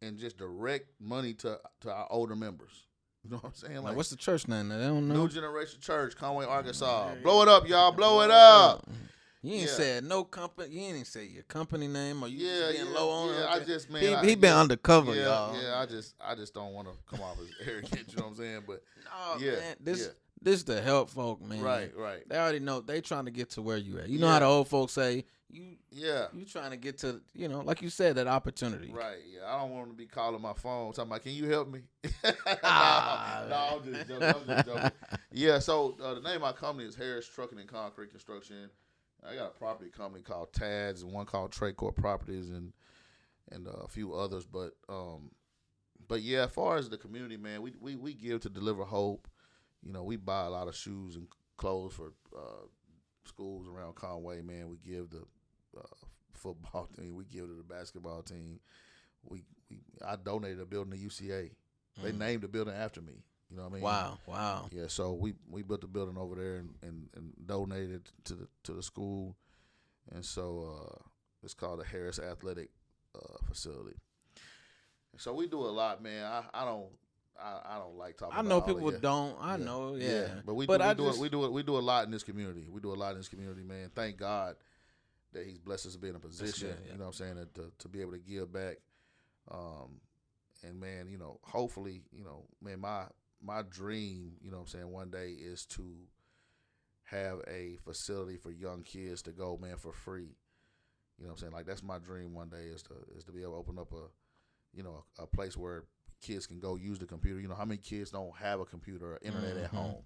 Speaker 2: and just direct money to our older members. You know what I'm saying?
Speaker 1: Like, what's the church name? They don't know.
Speaker 2: New Generation Church, Conway, Arkansas. Blow it up, y'all! Blow it up.
Speaker 1: You ain't said no company. You ain't say your company name or you being low on it.
Speaker 2: Yeah,
Speaker 1: okay.
Speaker 2: I just man,
Speaker 1: he been undercover,
Speaker 2: yeah,
Speaker 1: y'all.
Speaker 2: Yeah, I just don't want to come off as arrogant. You know what I'm saying? But
Speaker 1: man, this the help folk, man.
Speaker 2: Right.
Speaker 1: They already know they trying to get to where you at. You know how the old folks say you trying to get to, like you said, that opportunity.
Speaker 2: Right. Yeah. I don't want to be calling my phone talking about, can you help me? No, I'm just joking. Yeah. So the name of my company is Harris Trucking and Concrete Construction. I got a property company called TADS and one called Traycorp Properties and a few others. But yeah, as far as the community, man, we give to deliver hope. We buy a lot of shoes and clothes for schools around Conway, man. We give the football team. We give to the basketball team. I donated a building to UCA. They named the building after me. You know what I mean?
Speaker 1: Wow.
Speaker 2: Yeah, so we built the building over there and donated to the school, and so it's called the Harris Athletic Facility. So we do a lot, man. I don't like talking.
Speaker 1: I know
Speaker 2: about
Speaker 1: people
Speaker 2: all it.
Speaker 1: don't. I know, yeah.
Speaker 2: But we do a lot in this community. We do a lot in this community, man. Thank God that He's blessed us to be in a position.
Speaker 1: Good, yeah.
Speaker 2: You know what I'm saying, to be able to give back. And man, hopefully, man, my dream, you know what I'm saying, one day is to have a facility for young kids to go, man, for free. You know what I'm saying? Like, that's my dream one day is to be able to open up a place where kids can go use the computer. You know, how many kids don't have a computer or internet at home?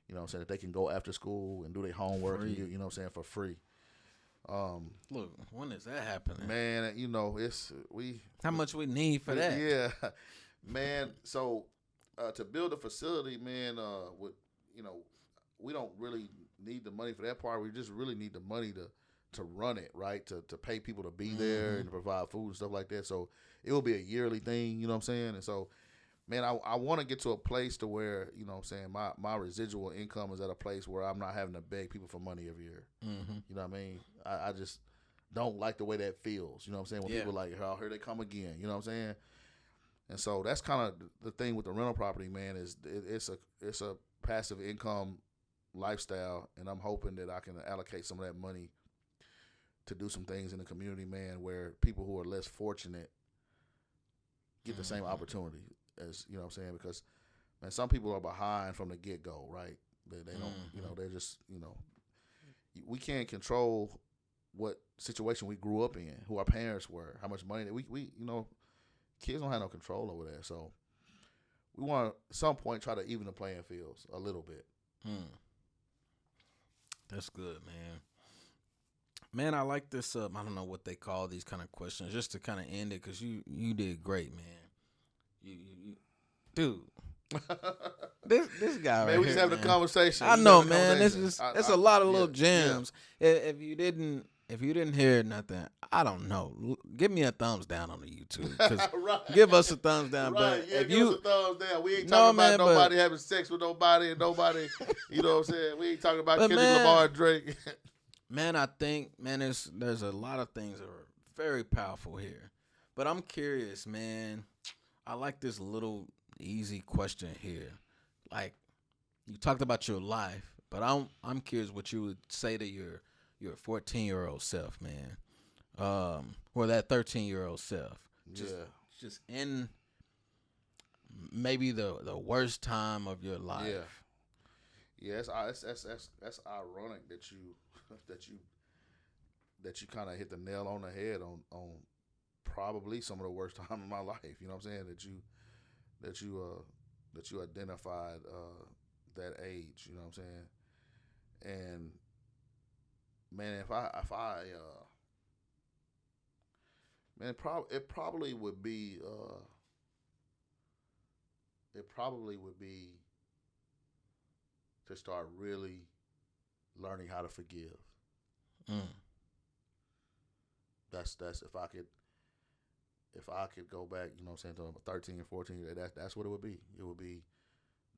Speaker 2: You know what I'm saying? That they can go after school and do their homework, and you know what I'm saying, for free.
Speaker 1: Look, when is that happening?
Speaker 2: Man,
Speaker 1: how much we need for that?
Speaker 2: Yeah. Man, so to build a facility, man, we don't really need the money for that part. We just really need the money to run it, right? To pay people to be there and to provide food and stuff like that. So it will be a yearly thing, you know what I'm saying? And so, man, I want to get to a place to where, you know what I'm saying, my residual income is at a place where I'm not having to beg people for money every year. You know what I mean? I just don't like the way that feels, you know what I'm saying? When people are like, oh, here they come again, you know what I'm saying? And so that's kind of the thing with the rental property, man, is it's a passive income lifestyle, and I'm hoping that I can allocate some of that money to do some things in the community, man, where people who are less fortunate get the same opportunity as, you know what I'm saying? Because, man, some people are behind from the get-go, right? They don't, they're just, we can't control what situation we grew up in, who our parents were, how much money we kids don't have no control over that. So we want to, at some point, try to even the playing fields a little bit.
Speaker 1: That's good, man. Man, I like this. I don't know what they call these kind of questions, just to kind of end it, because you did great, man. You dude. This guy, man,
Speaker 2: we just having a conversation.
Speaker 1: I know, man. It's a lot of little gems. Yeah. If you didn't hear nothing, I don't know. Give me a thumbs down on the YouTube.
Speaker 2: Right.
Speaker 1: Give us a thumbs down.
Speaker 2: Right.
Speaker 1: But
Speaker 2: yeah,
Speaker 1: if
Speaker 2: give us a thumbs down. We ain't
Speaker 1: No,
Speaker 2: talking
Speaker 1: man,
Speaker 2: about nobody having sex with nobody and nobody. You know what I'm saying? We ain't talking about Kendrick Lamar and Drake.
Speaker 1: Man, I think, man, there's a lot of things that are very powerful here. But I'm curious, man. I like this little easy question here. Like, you talked about your life, but I'm curious what you would say to your 14-year-old self, man, or that 13-year-old self. Just in maybe the worst time of your life.
Speaker 2: Yeah, that's ironic that you kind of hit the nail on the head on probably some of the worst time in my life. You know what I'm saying? That you identified that age. You know what I'm saying? And man, it probably would be to start really learning how to forgive. That's if I could go back, you know what I'm saying, to 13 and 14, that's what it would be. It would be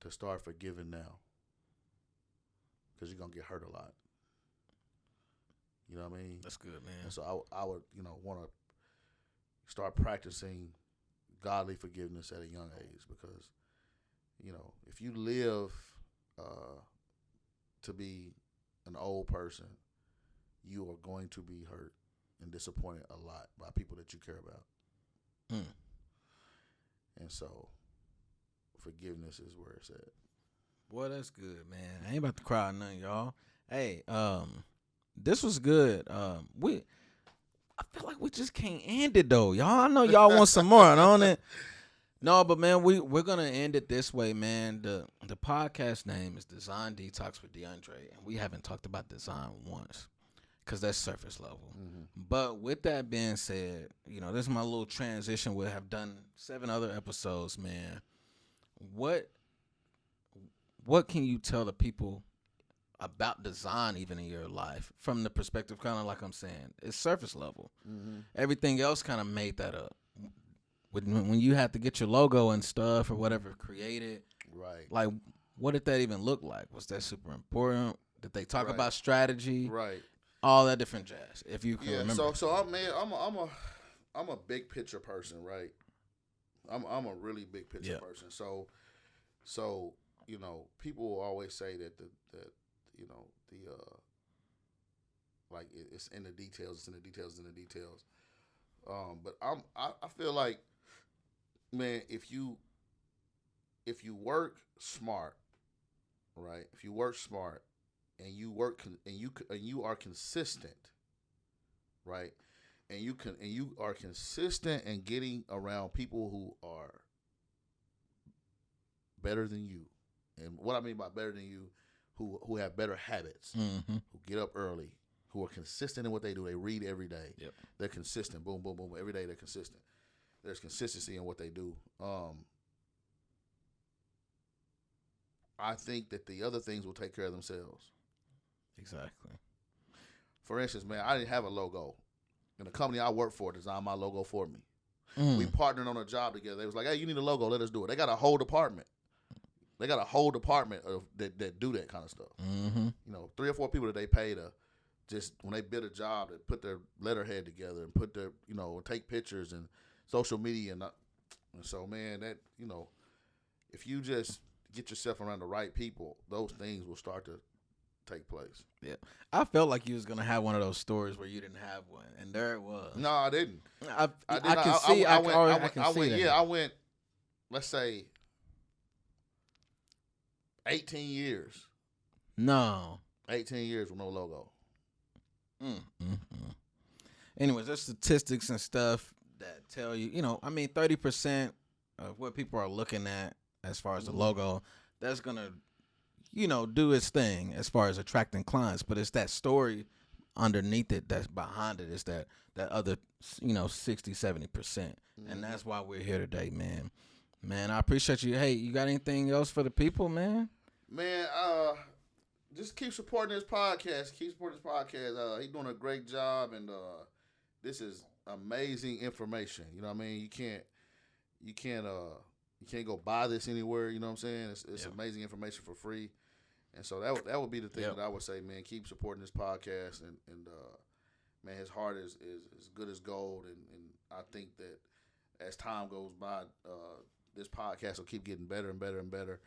Speaker 2: to start forgiving now. Because you're going to get hurt a lot. You know what I mean?
Speaker 1: That's good, man.
Speaker 2: And so I would, want to start practicing godly forgiveness at a young age, because, if you live to be an old person, you are going to be hurt and disappointed a lot by people that you care about. And so forgiveness is where it's at.
Speaker 1: Boy, that's good, man. I ain't about to cry nothing, y'all. Hey, this was good. I feel like we just can't end it though, y'all. I know y'all want some more on it. No, but man, we're gonna end it this way, man. The podcast name is Design Detox with Deondra, and we haven't talked about design once, because that's surface level. But with that being said, this is my little transition. We have done 7 other episodes, man. What can you tell the people about design even in your life from the perspective, kind of like I'm saying, it's surface level.
Speaker 2: Mm-hmm.
Speaker 1: Everything else kind of made that up. When you have to get your logo and stuff or whatever created,
Speaker 2: Right.
Speaker 1: like, what did that even look like? Was that super important? Did they talk
Speaker 2: Right.
Speaker 1: about strategy?
Speaker 2: Right.
Speaker 1: All that different jazz, if you can remember.
Speaker 2: So I'm a big picture person, right? I'm a really big picture person. So you know, people will always say that you know like it's in the details, it's in the details, it's in the details. But I feel like, man, if you work smart, right? If you work smart and you you are consistent, right? And you are consistent in getting around people who are better than you. And what I mean by better than you, who have better habits,
Speaker 1: Mm-hmm.
Speaker 2: who get up early, who are consistent in what they do. They read every day.
Speaker 1: Yep.
Speaker 2: They're consistent. Boom, boom, boom. Every day they're consistent. There's consistency in what they do. I think that the other things will take care of themselves.
Speaker 1: Exactly.
Speaker 2: For instance, man, I didn't have a logo. And the company I work for designed my logo for me.
Speaker 1: Mm.
Speaker 2: We partnered on a job together. They was like, hey, you need a logo. Let us do it. They got a whole department. Of that do that kind of stuff.
Speaker 1: Mm-hmm.
Speaker 2: You know, 3 or 4 people that they pay to just, when they bid a job, to put their letterhead together and put their, you know, take pictures and social media. And so, man, that, you know, if you just get yourself around the right people, those things will start to take place.
Speaker 1: Yeah, I felt like you was gonna have one of those stories where you didn't have one, and there it was.
Speaker 2: No, I didn't.
Speaker 1: I can see. I can see that.
Speaker 2: Yeah, I went, let's say, 18 years.
Speaker 1: No.
Speaker 2: 18 years with no logo.
Speaker 1: Anyways, there's statistics and stuff that tell you, you know, I mean, 30% of what people are looking at as far as the logo, that's going to, you know, do its thing as far as attracting clients. But it's that story underneath it that's behind it is that other, you know, 60, 70%. And that's why we're here today, man. Man, I appreciate you. Hey, you got anything else for the people, man?
Speaker 2: Man, just keep supporting this podcast. He's doing a great job, and this is amazing information. You know what I mean? You can't go buy this anywhere. You know what I'm saying? It's amazing information for free. And so that would be the thing that I would say, man. Keep supporting this podcast, and man, his heart is good as gold, and I think that as time goes by, this podcast will keep getting better and better and better.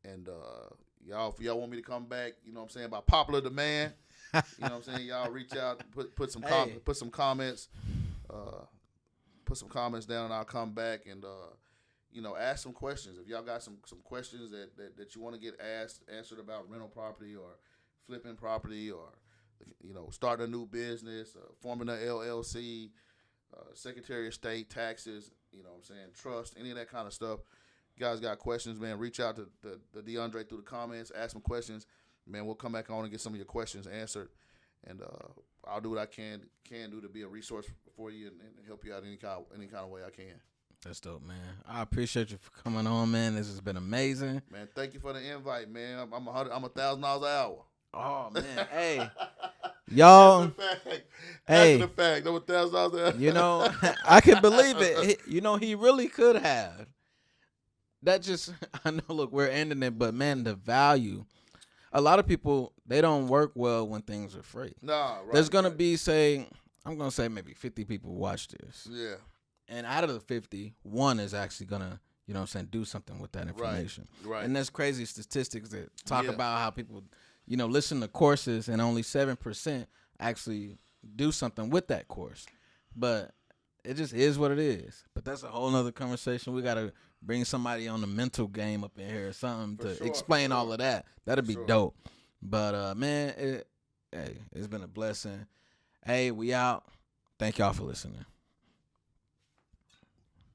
Speaker 2: And y'all, if y'all want me to come back, you know what I'm saying, by popular demand, you know what I'm saying, y'all reach out, put some comments, down, and I'll come back and you know, ask some questions. If y'all got some questions that you want to get answered about rental property or flipping property, or, you know, starting a new business, forming an LLC, Secretary of State, taxes, you know what I'm saying, trust, any of that kind of stuff. You guys got questions, man, reach out to the Deondra through the comments, ask some questions. Man, we'll come back on and get some of your questions answered. And I'll do what I can do to be a resource for you and help you out any kind of way I can.
Speaker 1: That's dope, man. I appreciate you for coming on, man. This has been amazing.
Speaker 2: Man, thank you for the invite, man. I'm $1,000 an hour.
Speaker 1: Oh, man. Hey. Y'all.
Speaker 2: Hey. After the fact, that was $1,000 an hour.
Speaker 1: You know, I can believe it. You know, he really could have. That just, I know, look, we're ending it, but, man, the value. A lot of people, they don't work well when things are free.
Speaker 2: Nah, right.
Speaker 1: There's going to be, I'm going to say maybe 50 people watch this.
Speaker 2: Yeah.
Speaker 1: And out of the 50, one is actually going to, you know what I'm saying, do something with that information.
Speaker 2: Right.
Speaker 1: And there's crazy statistics that talk about how people, you know, listen to courses and only 7% actually do something with that course. But it just is what it is. But that's a whole nother conversation. We got to bring somebody on the mental game up in here or something to explain all of that. That'd be dope. But, man, it's been a blessing. Hey, we out. Thank y'all for listening.